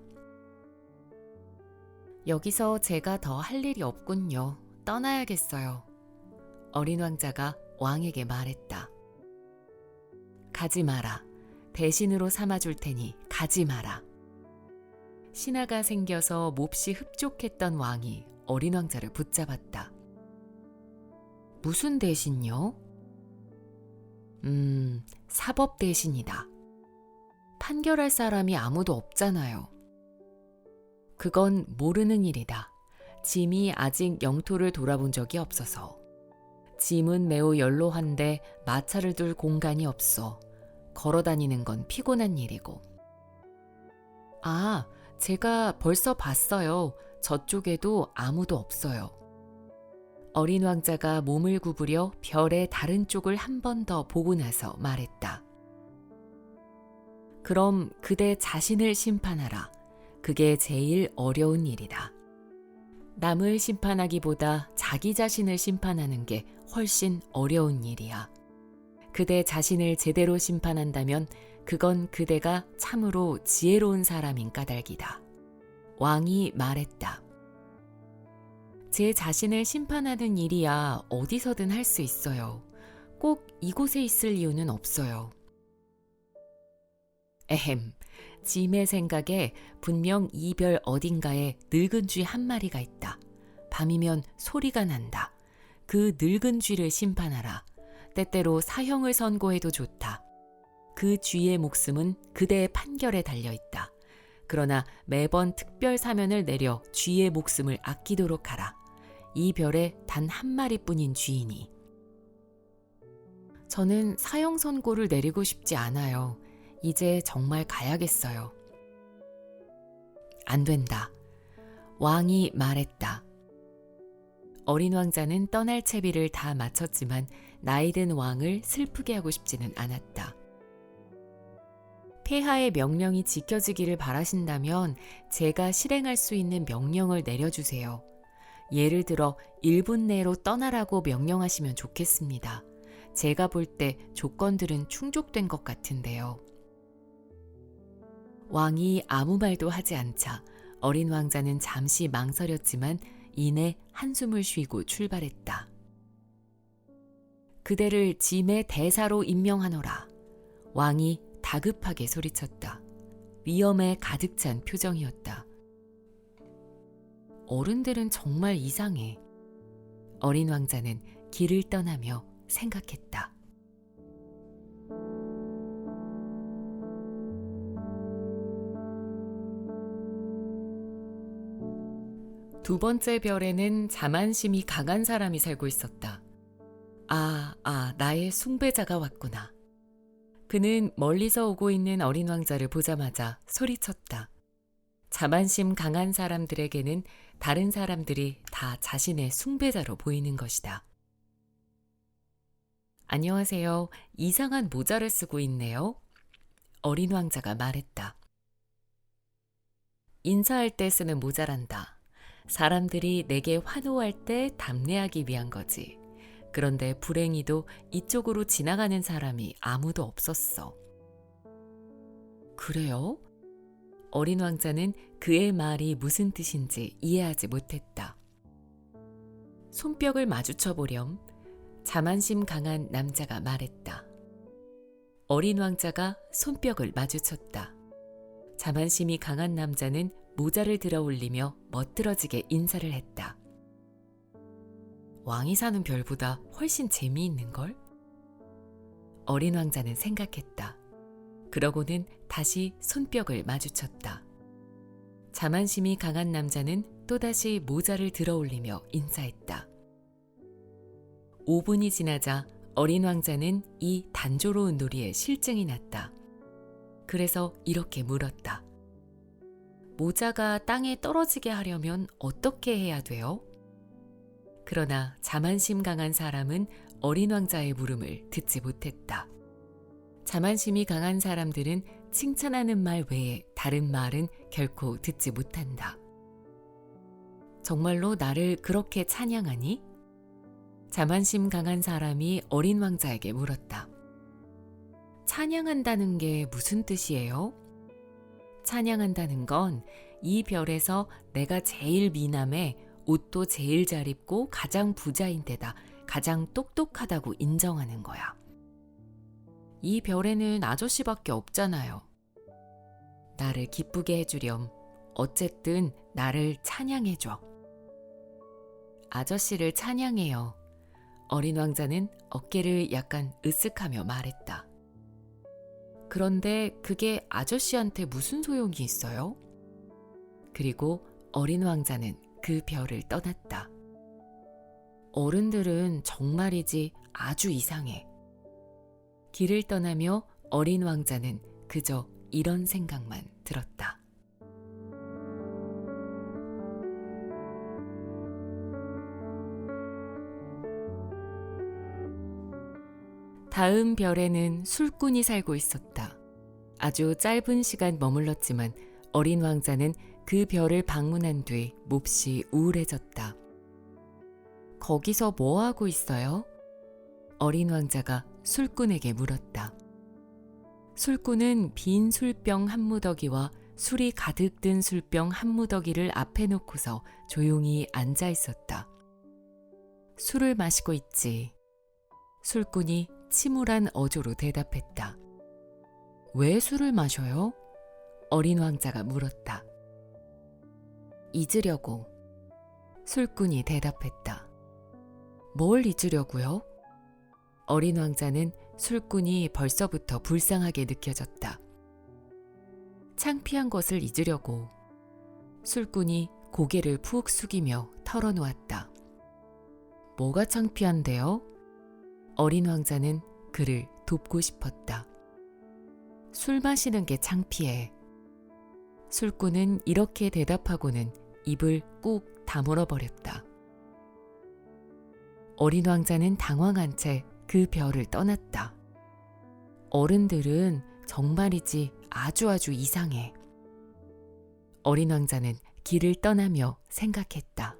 여기서 제가 더 할 일이 없군요. 떠나야겠어요. 어린 왕자가 왕에게 말했다. 가지 마라. 대신으로 삼아줄 테니 가지 마라. 신하가 생겨서 몹시 흡족했던 왕이 어린 왕자를 붙잡았다. 무슨 대신요? 사법 대신이다. 판결할 사람이 아무도 없잖아요. 그건 모르는 일이다. 짐이 아직 영토를 돌아본 적이 없어서. 짐은 매우 연로한데 마차를 둘 공간이 없어. 걸어다니는 건 피곤한 일이고. 아, 제가 벌써 봤어요. 저쪽에도 아무도 없어요. 어린 왕자가 몸을 구부려 별의 다른 쪽을 한 번 더 보고 나서 말했다. 그럼 그대 자신을 심판하라. 그게 제일 어려운 일이다. 남을 심판하기보다 자기 자신을 심판하는 게 훨씬 어려운 일이야. 그대 자신을 제대로 심판한다면 그건 그대가 참으로 지혜로운 사람인 까닭이다. 왕이 말했다. 제 자신을 심판하는 일이야 어디서든 할 수 있어요. 꼭 이곳에 있을 이유는 없어요. 에헴, 짐의 생각에 분명 이 별 어딘가에 늙은 쥐 한 마리가 있다. 밤이면 소리가 난다. 그 늙은 쥐를 심판하라. 때때로 사형을 선고해도 좋다. 그 쥐의 목숨은 그대의 판결에 달려있다. 그러나 매번 특별 사면을 내려 쥐의 목숨을 아끼도록 하라. 이 별에 단 한 마리뿐인 쥐이니. 저는 사형 선고를 내리고 싶지 않아요. 이제 정말 가야겠어요. 안 된다. 왕이 말했다. 어린 왕자는 떠날 채비를 다 마쳤지만 나이든 왕을 슬프게 하고 싶지는 않았다. 폐하의 명령이 지켜지기를 바라신다면 제가 실행할 수 있는 명령을 내려주세요. 예를 들어 1분 내로 떠나라고 명령하시면 좋겠습니다. 제가 볼 때 조건들은 충족된 것 같은데요. 왕이 아무 말도 하지 않자 어린 왕자는 잠시 망설였지만 이내 한숨을 쉬고 출발했다. 그대를 짐의 대사로 임명하노라. 왕이 다급하게 소리쳤다. 위험에 가득 찬 표정이었다. 어른들은 정말 이상해. 어린 왕자는 길을 떠나며 생각했다. 두 번째 별에는 자만심이 강한 사람이 살고 있었다. 나의 숭배자가 왔구나. 그는 멀리서 오고 있는 어린 왕자를 보자마자 소리쳤다. 자만심 강한 사람들에게는 다른 사람들이 다 자신의 숭배자로 보이는 것이다. 안녕하세요. 이상한 모자를 쓰고 있네요. 어린 왕자가 말했다. 인사할 때 쓰는 모자란다. 사람들이 내게 환호할 때 답례하기 위한 거지. 그런데 불행히도 이쪽으로 지나가는 사람이 아무도 없었어. 그래요? 어린 왕자는 그의 말이 무슨 뜻인지 이해하지 못했다. 손뼉을 마주쳐 보렴. 자만심 강한 남자가 말했다. 어린 왕자가 손뼉을 마주쳤다. 자만심이 강한 남자는 모자를 들어 올리며 멋들어지게 인사를 했다. 왕이 사는 별보다 훨씬 재미있는걸? 어린 왕자는 생각했다. 그러고는 다시 손뼉을 마주쳤다. 자만심이 강한 남자는 또다시 모자를 들어 올리며 인사했다. 5분이 지나자 어린 왕자는 이 단조로운 놀이에 실증이 났다. 그래서 이렇게 물었다. 모자가 땅에 떨어지게 하려면 어떻게 해야 돼요? 그러나 자만심 강한 사람은 어린 왕자의 물음을 듣지 못했다. 자만심이 강한 사람들은 칭찬하는 말 외에 다른 말은 결코 듣지 못한다. 정말로 나를 그렇게 찬양하니? 자만심 강한 사람이 어린 왕자에게 물었다. 찬양한다는 게 무슨 뜻이에요? 찬양한다는 건 이 별에서 내가 제일 미남에 옷도 제일 잘 입고 가장 부자인데다 가장 똑똑하다고 인정하는 거야. 이 별에는 아저씨밖에 없잖아요. 나를 기쁘게 해주렴. 어쨌든 나를 찬양해줘. 아저씨를 찬양해요. 어린 왕자는 어깨를 약간 으쓱하며 말했다. 그런데 그게 아저씨한테 무슨 소용이 있어요? 그리고 어린 왕자는 그 별을 떠났다. 어른들은 정말이지 아주 이상해. 길을 떠나며 어린 왕자는 그저 이런 생각만 들었다. 다음 별에는 술꾼이 살고 있었다. 아주 짧은 시간 머물렀지만 어린 왕자는 그 별을 방문한 뒤 몹시 우울해졌다. 거기서 뭐 하고 있어요? 어린 왕자가 술꾼에게 물었다. 술꾼은 빈 술병 한 무더기와 술이 가득 든 술병 한 무더기를 앞에 놓고서 조용히 앉아 있었다. 술을 마시고 있지. 술꾼이 침울한 어조로 대답했다. 왜 술을 마셔요? 어린 왕자가 물었다. 잊으려고. 술꾼이 대답했다. 뭘 잊으려고요? 어린 왕자는 술꾼이 벌써부터 불쌍하게 느껴졌다. 창피한 것을 잊으려고. 술꾼이 고개를 푹 숙이며 털어놓았다. 뭐가 창피한데요? 어린 왕자는 그를 돕고 싶었다. 술 마시는 게 창피해. 술꾼은 이렇게 대답하고는 입을 꾹 다물어 버렸다. 어린 왕자는 당황한 채 그 별을 떠났다. 어른들은 정말이지 아주 이상해. 어린 왕자는 길을 떠나며 생각했다.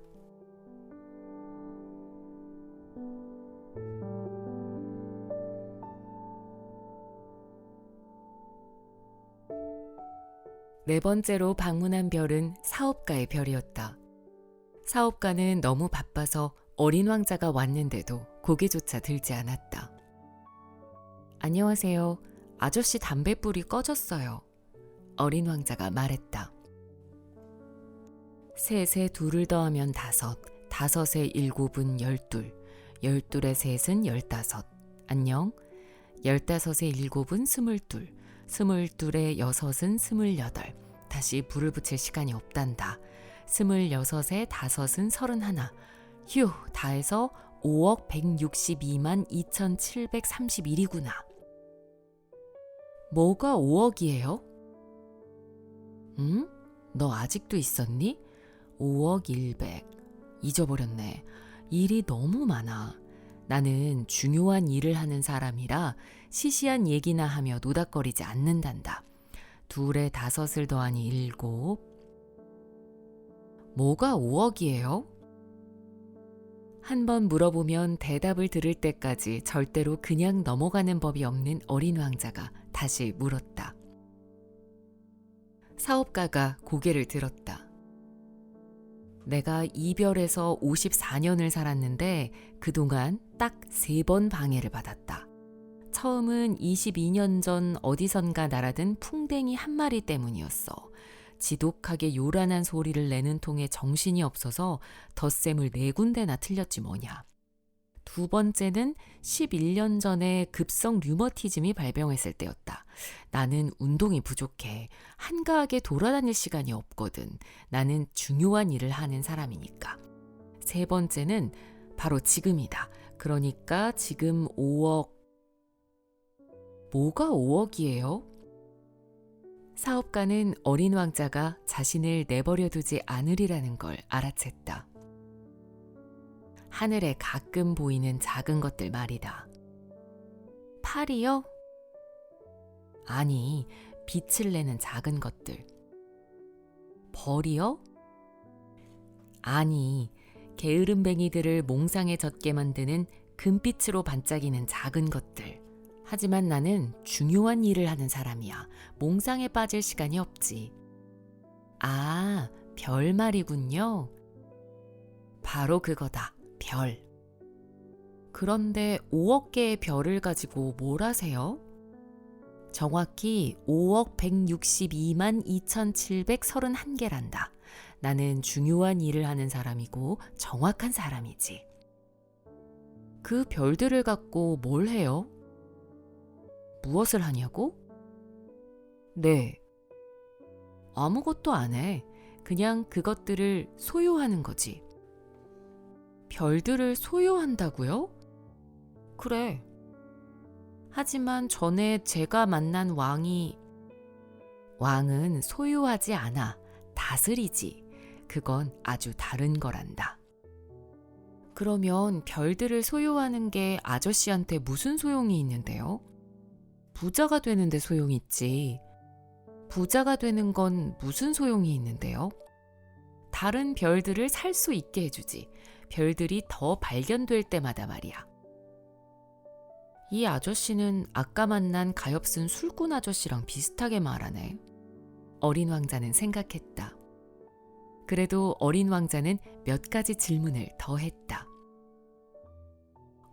네 번째로 방문한 별은 사업가의 별이었다. 사업가는 너무 바빠서 어린 왕자가 왔는데도 고개조차 들지 않았다. 안녕하세요. 아저씨 담뱃불이 꺼졌어요. 어린 왕자가 말했다. 셋에 둘을 더하면 다섯, 다섯에 일곱은 열둘, 열둘에 셋은 열다섯. 안녕. 열다섯에 일곱은 스물둘, 스물둘에 여섯은 스물여덟. 다시 불을 붙일 시간이 없단다. 스물여섯에 다섯은 서른하나. 휴, 다 해서 5억 162만 2731이구나. 뭐가 5억이에요? 응? 너 아직도 있었니? 5억 100. 잊어버렸네. 일이 너무 많아. 나는 중요한 일을 하는 사람이라 시시한 얘기나 하며 노닥거리지 않는단다. 둘에 다섯을 더하니 일곱. 뭐가 5억이에요? 한 번 물어보면 대답을 들을 때까지 절대로 그냥 넘어가는 법이 없는 어린 왕자가 다시 물었다. 사업가가 고개를 들었다. 내가 이별해서 54년을 살았는데 그동안 딱 3번 방해를 받았다. 처음은 22년 전 어디선가 날아든 풍뎅이 한 마리 때문이었어. 지독하게 요란한 소리를 내는 통에 정신이 없어서 덧셈을 4군데나 틀렸지 뭐냐. 두 번째는 11년 전에 급성 류머티즘이 발병했을 때였다. 나는 운동이 부족해. 한가하게 돌아다닐 시간이 없거든. 나는 중요한 일을 하는 사람이니까. 세 번째는 바로 지금이다. 그러니까 지금 5억. 뭐가 5억이에요? 사업가는 어린 왕자가 자신을 내버려 두지 않으리라는 걸 알아챘다. 하늘에 가끔 보이는 작은 것들 말이다. 팔이요? 아니, 빛을 내는 작은 것들. 벌이요? 아니, 게으름뱅이들을 몽상에 젖게 만드는 금빛으로 반짝이는 작은 것들. 하지만 나는 중요한 일을 하는 사람이야. 몽상에 빠질 시간이 없지. 아, 별 말이군요. 바로 그거다. 별. 그런데 5억 개의 별을 가지고 뭘 하세요? 정확히 5억 162만 2731개란다. 나는 중요한 일을 하는 사람이고 정확한 사람이지. 그 별들을 갖고 뭘 해요? 무엇을 하냐고? 네. 아무것도 안 해. 그냥 그것들을 소유하는 거지. 별들을 소유한다고요? 그래. 하지만 전에 제가 만난 왕은 소유하지 않아. 다스리지. 그건 아주 다른 거란다. 그러면 별들을 소유하는 게 아저씨한테 무슨 소용이 있는데요? 부자가 되는데 소용이 있지. 부자가 되는 건 무슨 소용이 있는데요? 다른 별들을 살 수 있게 해주지. 별들이 더 발견될 때마다 말이야. 이 아저씨는 아까 만난 가엾은 술꾼 아저씨랑 비슷하게 말하네. 어린 왕자는 생각했다. 그래도 어린 왕자는 몇 가지 질문을 더 했다.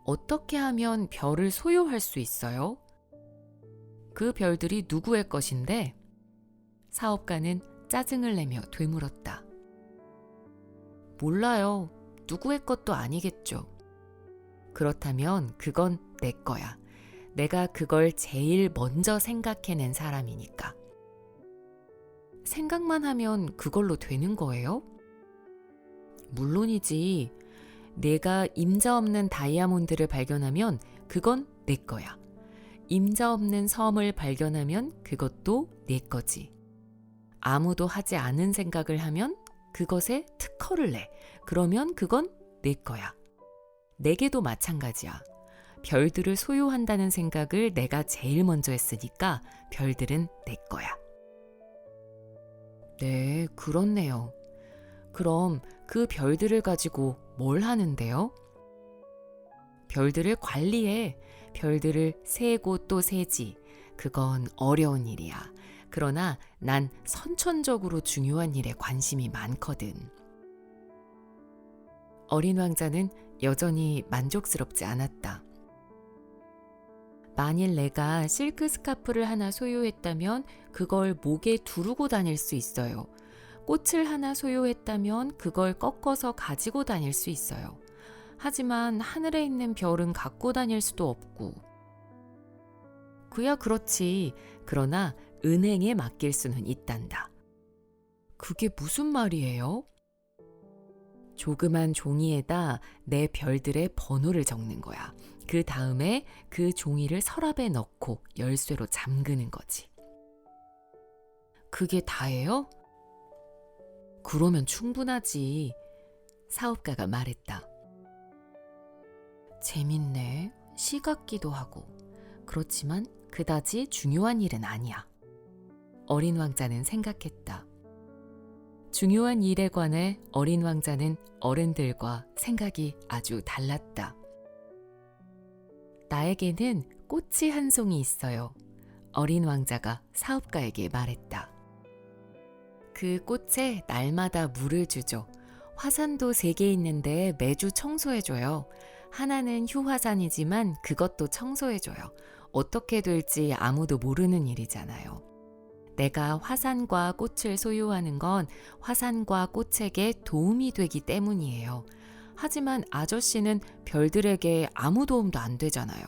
어떻게 하면 별을 소유할 수 있어요? 그 별들이 누구의 것인데? 사업가는 짜증을 내며 되물었다. 몰라요. 누구의 것도 아니겠죠. 그렇다면 그건 내 거야. 내가 그걸 제일 먼저 생각해낸 사람이니까. 생각만 하면 그걸로 되는 거예요? 물론이지. 내가 임자 없는 다이아몬드를 발견하면 그건 내 거야. 임자 없는 섬을 발견하면 그것도 내 거지. 아무도 하지 않은 생각을 하면 그것에 특허를 내. 그러면 그건 내 거야. 내게도 마찬가지야. 별들을 소유한다는 생각을 내가 제일 먼저 했으니까 별들은 내 거야. 네, 그렇네요. 그럼 그 별들을 가지고 뭘 하는데요? 별들을 관리해. 별들을 세고 또 세지. 그건 어려운 일이야. 그러나 난 선천적으로 중요한 일에 관심이 많거든. 어린 왕자는 여전히 만족스럽지 않았다. 만일 내가 실크 스카프를 하나 소유했다면 그걸 목에 두르고 다닐 수 있어요. 꽃을 하나 소유했다면 그걸 꺾어서 가지고 다닐 수 있어요. 하지만 하늘에 있는 별은 갖고 다닐 수도 없고. 그야 그렇지. 그러나 은행에 맡길 수는 있단다. 그게 무슨 말이에요? 조그만 종이에다 내 별들의 번호를 적는 거야. 그 다음에 그 종이를 서랍에 넣고 열쇠로 잠그는 거지. 그게 다예요? 그러면 충분하지. 사업가가 말했다. 재밌네. 시 같기도 하고. 그렇지만 그다지 중요한 일은 아니야. 어린 왕자는 생각했다. 중요한 일에 관해 어린 왕자는 어른들과 생각이 아주 달랐다. 나에게는 꽃이 한 송이 있어요. 어린 왕자가 사업가에게 말했다. 그 꽃에 날마다 물을 주죠. 화산도 3개 있는데 매주 청소해줘요. 하나는 휴화산이지만 그것도 청소해줘요. 어떻게 될지 아무도 모르는 일이잖아요. 내가 화산과 꽃을 소유하는 건 화산과 꽃에게 도움이 되기 때문이에요. 하지만 아저씨는 별들에게 아무 도움도 안 되잖아요.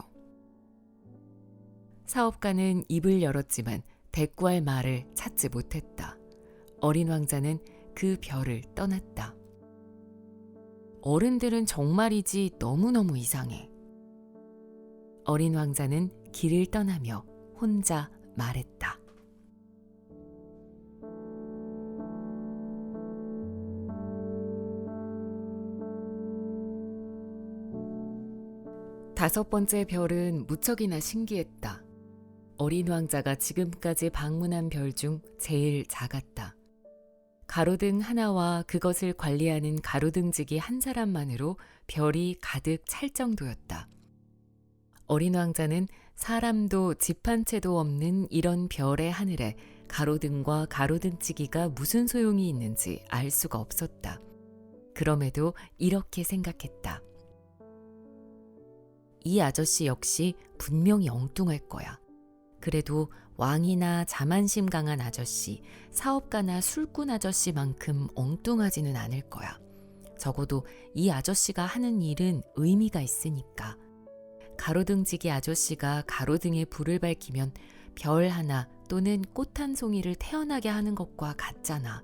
사업가는 입을 열었지만 대꾸할 말을 찾지 못했다. 어린 왕자는 그 별을 떠났다. 어른들은 정말이지 너무너무 이상해. 어린 왕자는 길을 떠나며 혼자 말했다. 다섯 번째 별은 무척이나 신기했다. 어린 왕자가 지금까지 방문한 별 중 제일 작았다. 가로등 하나와 그것을 관리하는 가로등지기 한 사람만으로 별이 가득 찰 정도였다. 어린 왕자는 사람도 집 한 채도 없는 이런 별의 하늘에 가로등과 가로등지기가 무슨 소용이 있는지 알 수가 없었다. 그럼에도 이렇게 생각했다. 이 아저씨 역시 분명히 엉뚱할 거야. 그래도 왕이나 자만심 강한 아저씨, 사업가나 술꾼 아저씨만큼 엉뚱하지는 않을 거야. 적어도 이 아저씨가 하는 일은 의미가 있으니까. 가로등지기 아저씨가 가로등에 불을 밝히면 별 하나 또는 꽃 한 송이를 태어나게 하는 것과 같잖아.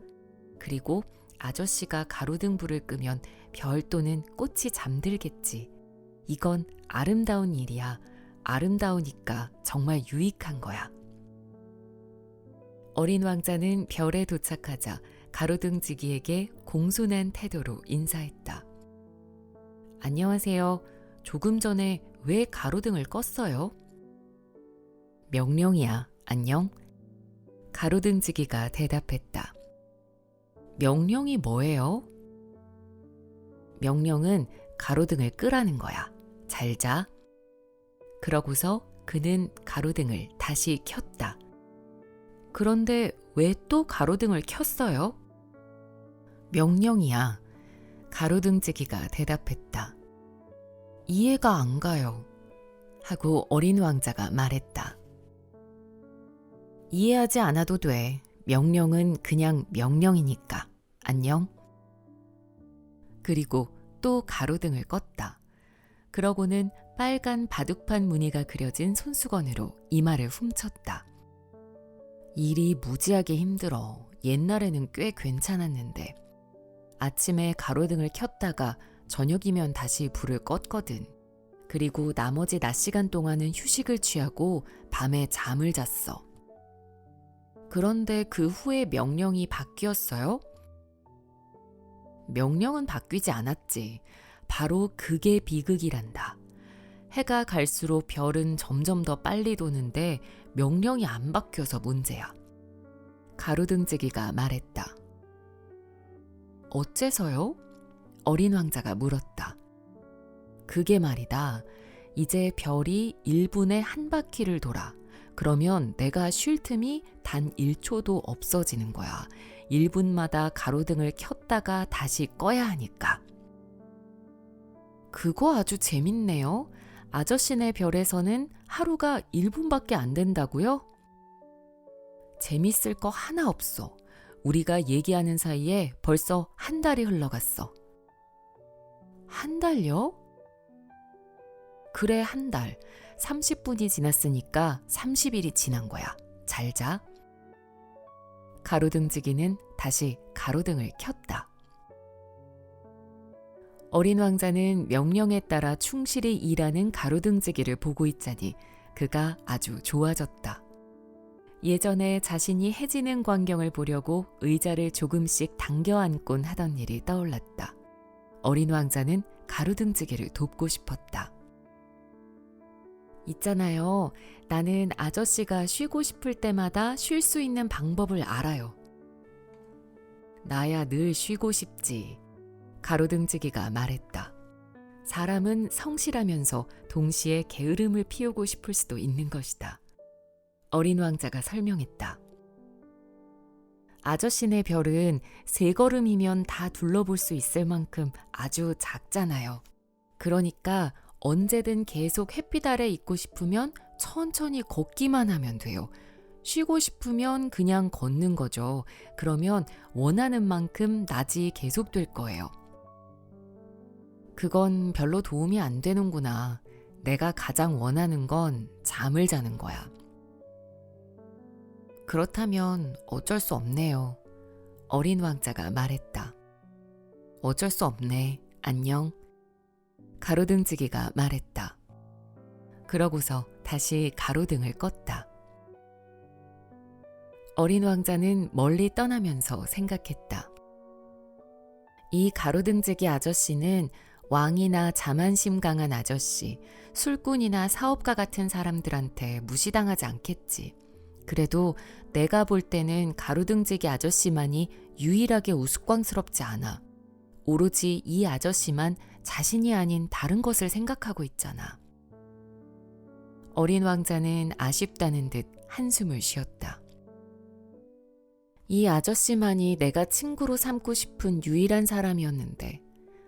그리고 아저씨가 가로등 불을 끄면 별 또는 꽃이 잠들겠지. 이건 아름다운 일이야. 아름다우니까 정말 유익한 거야. 어린 왕자는 별에 도착하자 가로등지기에게 공손한 태도로 인사했다. 안녕하세요. 조금 전에 왜 가로등을 껐어요? 명령이야. 안녕? 가로등지기가 대답했다. 명령이 뭐예요? 명령은 가로등을 끄라는 거야. 잘 자. 그러고서 그는 가로등을 다시 켰다. 그런데 왜 또 가로등을 켰어요? 명령이야. 가로등지기가 대답했다. 이해가 안 가요. 하고 어린 왕자가 말했다. 이해하지 않아도 돼. 명령은 그냥 명령이니까. 안녕. 그리고 또 가로등을 껐다. 그러고는 빨간 바둑판 무늬가 그려진 손수건으로 이마를 훔쳤다. 일이 무지하게 힘들어. 옛날에는 꽤 괜찮았는데. 아침에 가로등을 켰다가 저녁이면 다시 불을 껐거든. 그리고 나머지 낮 시간 동안은 휴식을 취하고 밤에 잠을 잤어. 그런데 그 후에 명령이 바뀌었어요? 명령은 바뀌지 않았지. 바로 그게 비극이란다. 해가 갈수록 별은 점점 더 빨리 도는데 명령이 안 바뀌어서 문제야. 가로등지기가 말했다. 어째서요? 어린 왕자가 물었다. 그게 말이다. 이제 별이 1분에 한 바퀴를 돌아. 그러면 내가 쉴 틈이 단 1초도 없어지는 거야. 1분마다 가로등을 켰다가 다시 꺼야 하니까. 그거 아주 재밌네요. 아저씨네 별에서는 하루가 1분밖에 안 된다고요? 재밌을 거 하나 없어. 우리가 얘기하는 사이에 벌써 한 달이 흘러갔어. 한 달요? 그래, 한 달. 30분이 지났으니까 30일이 지난 거야. 잘 자. 가로등지기는 다시 가로등을 켰다. 어린 왕자는 명령에 따라 충실히 일하는 가로등지기를 보고 있자니 그가 아주 좋아졌다. 예전에 자신이 해지는 광경을 보려고 의자를 조금씩 당겨 앉곤 하던 일이 떠올랐다. 어린 왕자는 가로등지기를 돕고 싶었다. 있잖아요. 나는 아저씨가 쉬고 싶을 때마다 쉴 수 있는 방법을 알아요. 나야 늘 쉬고 싶지. 가로등지기가 말했다. 사람은 성실하면서 동시에 게으름을 피우고 싶을 수도 있는 것이다. 어린 왕자가 설명했다. 아저씨네 별은 3걸음이면 다 둘러볼 수 있을 만큼 아주 작잖아요. 그러니까 언제든 계속 햇빛 아래 있고 싶으면 천천히 걷기만 하면 돼요. 쉬고 싶으면 그냥 걷는 거죠. 그러면 원하는 만큼 낮이 계속될 거예요. 그건 별로 도움이 안 되는구나. 내가 가장 원하는 건 잠을 자는 거야. 그렇다면 어쩔 수 없네요. 어린 왕자가 말했다. 어쩔 수 없네. 안녕. 가로등지기가 말했다. 그러고서 다시 가로등을 껐다. 어린 왕자는 멀리 떠나면서 생각했다. 이 가로등지기 아저씨는 왕이나 자만심 강한 아저씨, 술꾼이나 사업가 같은 사람들한테 무시당하지 않겠지. 그래도 내가 볼 때는 가로등지기 아저씨만이 유일하게 우스꽝스럽지 않아. 오로지 이 아저씨만 자신이 아닌 다른 것을 생각하고 있잖아. 어린 왕자는 아쉽다는 듯 한숨을 쉬었다. 이 아저씨만이 내가 친구로 삼고 싶은 유일한 사람이었는데,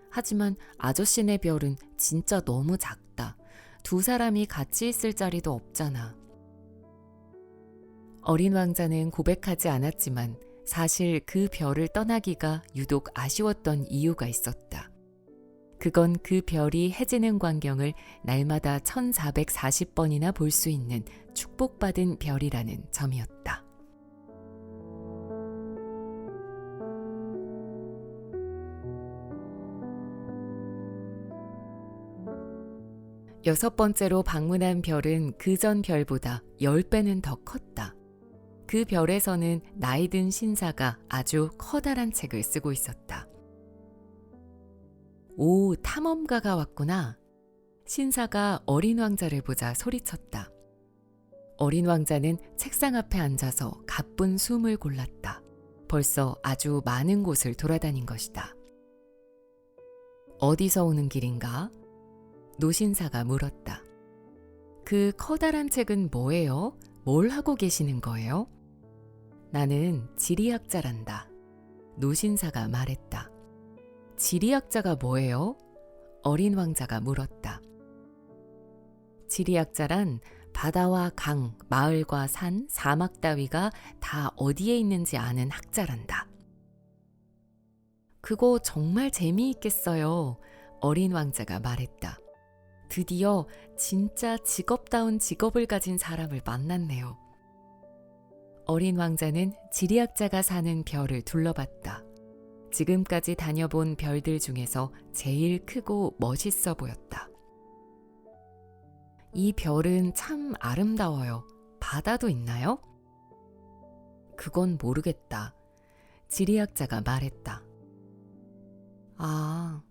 하지만 아저씨네 별은 진짜 너무 작다. 2사람이 같이 있을 자리도 없잖아. 어린 왕자는 고백하지 않았지만 사실 그 별을 떠나기가 유독 아쉬웠던 이유가 있었다. 그건 그 별이 해지는 광경을 날마다 1440번이나 볼 수 있는 축복받은 별이라는 점이었다. 6번째로 방문한 별은 그전 별보다 10배는 더 컸다. 그 별에서는 나이 든 신사가 아주 커다란 책을 쓰고 있었다. 오, 탐험가가 왔구나. 신사가 어린 왕자를 보자 소리쳤다. 어린 왕자는 책상 앞에 앉아서 가쁜 숨을 골랐다. 벌써 아주 많은 곳을 돌아다닌 것이다. 어디서 오는 길인가? 노신사가 물었다. 그 커다란 책은 뭐예요? 뭘 하고 계시는 거예요? 나는 지리학자란다. 노신사가 말했다. 지리학자가 뭐예요? 어린 왕자가 물었다. 지리학자란 바다와 강, 마을과 산, 사막 따위가 다 어디에 있는지 아는 학자란다. 그거 정말 재미있겠어요. 어린 왕자가 말했다. 드디어 진짜 직업다운 직업을 가진 사람을 만났네요. 어린 왕자는 지리학자가 사는 별을 둘러봤다. 지금까지 다녀본 별들 중에서 제일 크고 멋있어 보였다. 이 별은 참 아름다워요. 바다도 있나요? 그건 모르겠다. 지리학자가 말했다. 아,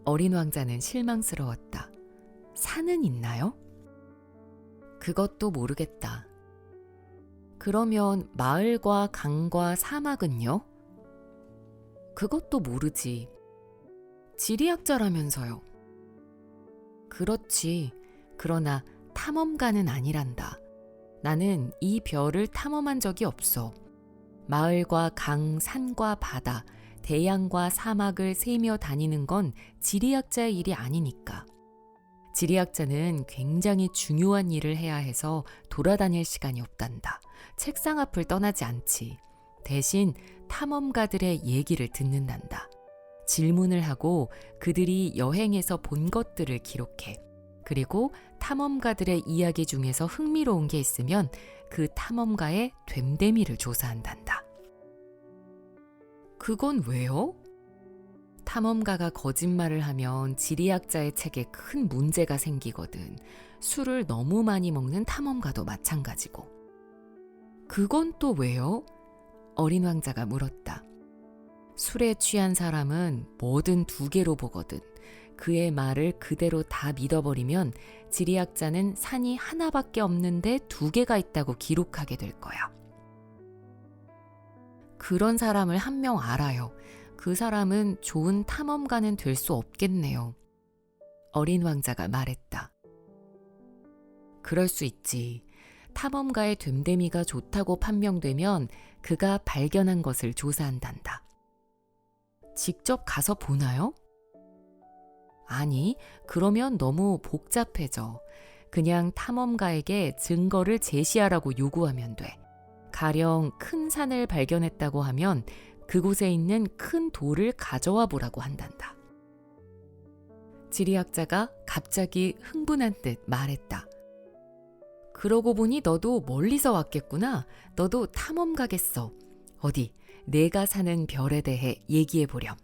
어린 왕자는 실망스러웠다. 산은 있나요? 그것도 모르겠다. 그러면 마을과 강과 사막은요? 그것도 모르지. 지리학자라면서요. 그렇지. 그러나 탐험가는 아니란다. 나는 이 별을 탐험한 적이 없어. 마을과 강, 산과 바다, 대양과 사막을 세며 다니는 건 지리학자의 일이 아니니까. 지리학자는 굉장히 중요한 일을 해야 해서 돌아다닐 시간이 없단다. 책상 앞을 떠나지 않지. 대신 탐험가들의 얘기를 듣는단다. 질문을 하고 그들이 여행에서 본 것들을 기록해. 그리고 탐험가들의 이야기 중에서 흥미로운 게 있으면 그 탐험가의 됨됨이를 조사한단다. 그건 왜요? 탐험가가 거짓말을 하면 지리학자의 책에 큰 문제가 생기거든. 술을 너무 많이 먹는 탐험가도 마찬가지고. 그건 또 왜요? 어린 왕자가 물었다. 술에 취한 사람은 뭐든 2개로 보거든. 그의 말을 그대로 다 믿어버리면 지리학자는 산이 하나밖에 없는데 2개가 있다고 기록하게 될 거야. 그런 사람을 한 명 알아요. 그 사람은 좋은 탐험가는 될 수 없겠네요. 어린 왕자가 말했다. 그럴 수 있지. 탐험가의 됨됨이가 좋다고 판명되면 그가 발견한 것을 조사한단다. 직접 가서 보나요? 아니, 그러면 너무 복잡해져. 그냥 탐험가에게 증거를 제시하라고 요구하면 돼. 가령 큰 산을 발견했다고 하면 그곳에 있는 큰 돌을 가져와 보라고 한단다. 지리학자가 갑자기 흥분한 듯 말했다. 그러고 보니 너도 멀리서 왔겠구나. 너도 탐험가겠어. 어디 내가 사는 별에 대해 얘기해 보렴.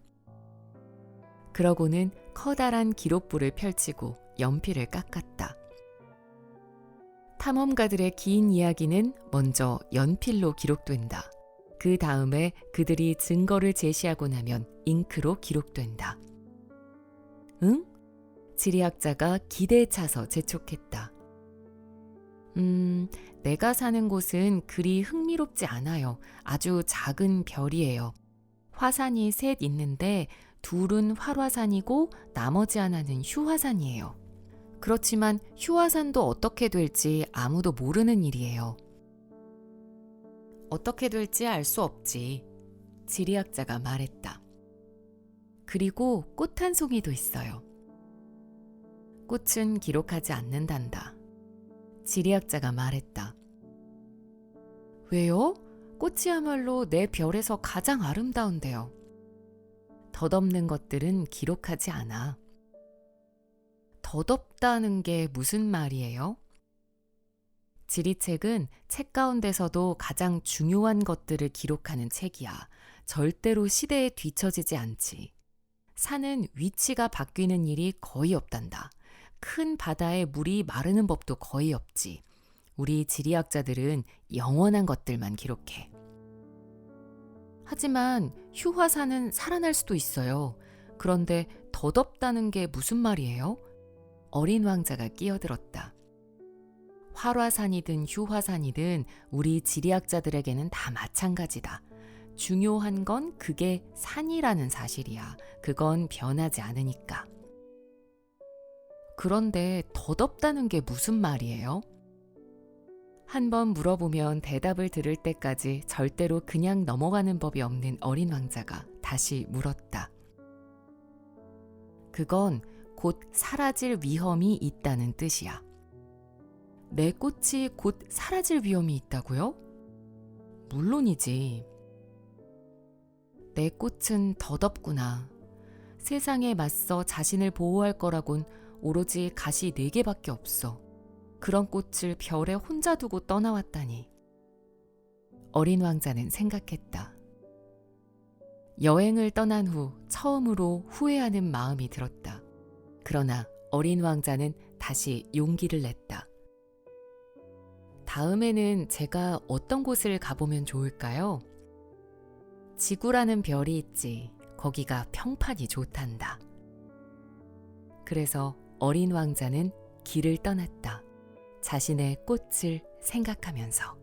그러고는 커다란 기록부를 펼치고 연필을 깎았다. 탐험가들의 긴 이야기는 먼저 연필로 기록된다. 그 다음에 그들이 증거를 제시하고 나면 잉크로 기록된다. 응? 지리학자가 기대에 차서 재촉했다. 내가 사는 곳은 그리 흥미롭지 않아요. 아주 작은 별이에요. 화산이 셋 있는데 둘은 활화산이고 나머지 하나는 휴화산이에요. 그렇지만 휴화산도 어떻게 될지 아무도 모르는 일이에요. 어떻게 될지 알 수 없지. 지리학자가 말했다. 그리고 꽃 한 송이도 있어요. 꽃은 기록하지 않는단다. 지리학자가 말했다. 왜요? 꽃이야말로 내 별에서 가장 아름다운데요. 덧없는 것들은 기록하지 않아. 덧없다는 게 무슨 말이에요? 지리책은 책 가운데서도 가장 중요한 것들을 기록하는 책이야. 절대로 시대에 뒤처지지 않지. 산은 위치가 바뀌는 일이 거의 없단다. 큰 바다에 물이 마르는 법도 거의 없지. 우리 지리학자들은 영원한 것들만 기록해. 하지만 휴화산은 살아날 수도 있어요. 그런데 덧없다는 게 무슨 말이에요? 어린 왕자가 끼어들었다. 활화산이든 휴화산이든 우리 지리학자들에게는 다 마찬가지다. 중요한 건 그게 산이라는 사실이야. 그건 변하지 않으니까. 그런데 덧없다는 게 무슨 말이에요? 한번 물어보면 대답을 들을 때까지 절대로 그냥 넘어가는 법이 없는 어린 왕자가 다시 물었다. 그건 곧 사라질 위험이 있다는 뜻이야. 내 꽃이 곧 사라질 위험이 있다고요? 물론이지. 내 꽃은 덧없구나. 세상에 맞서 자신을 보호할 거라곤 오로지 가시 4개밖에 없어. 그런 꽃을 별에 혼자 두고 떠나왔다니. 어린 왕자는 생각했다. 여행을 떠난 후 처음으로 후회하는 마음이 들었다. 그러나 어린 왕자는 다시 용기를 냈다. 다음에는 제가 어떤 곳을 가보면 좋을까요? 지구라는 별이 있지. 거기가 평판이 좋단다. 그래서 어린 왕자는 길을 떠났다. 자신의 꽃을 생각하면서.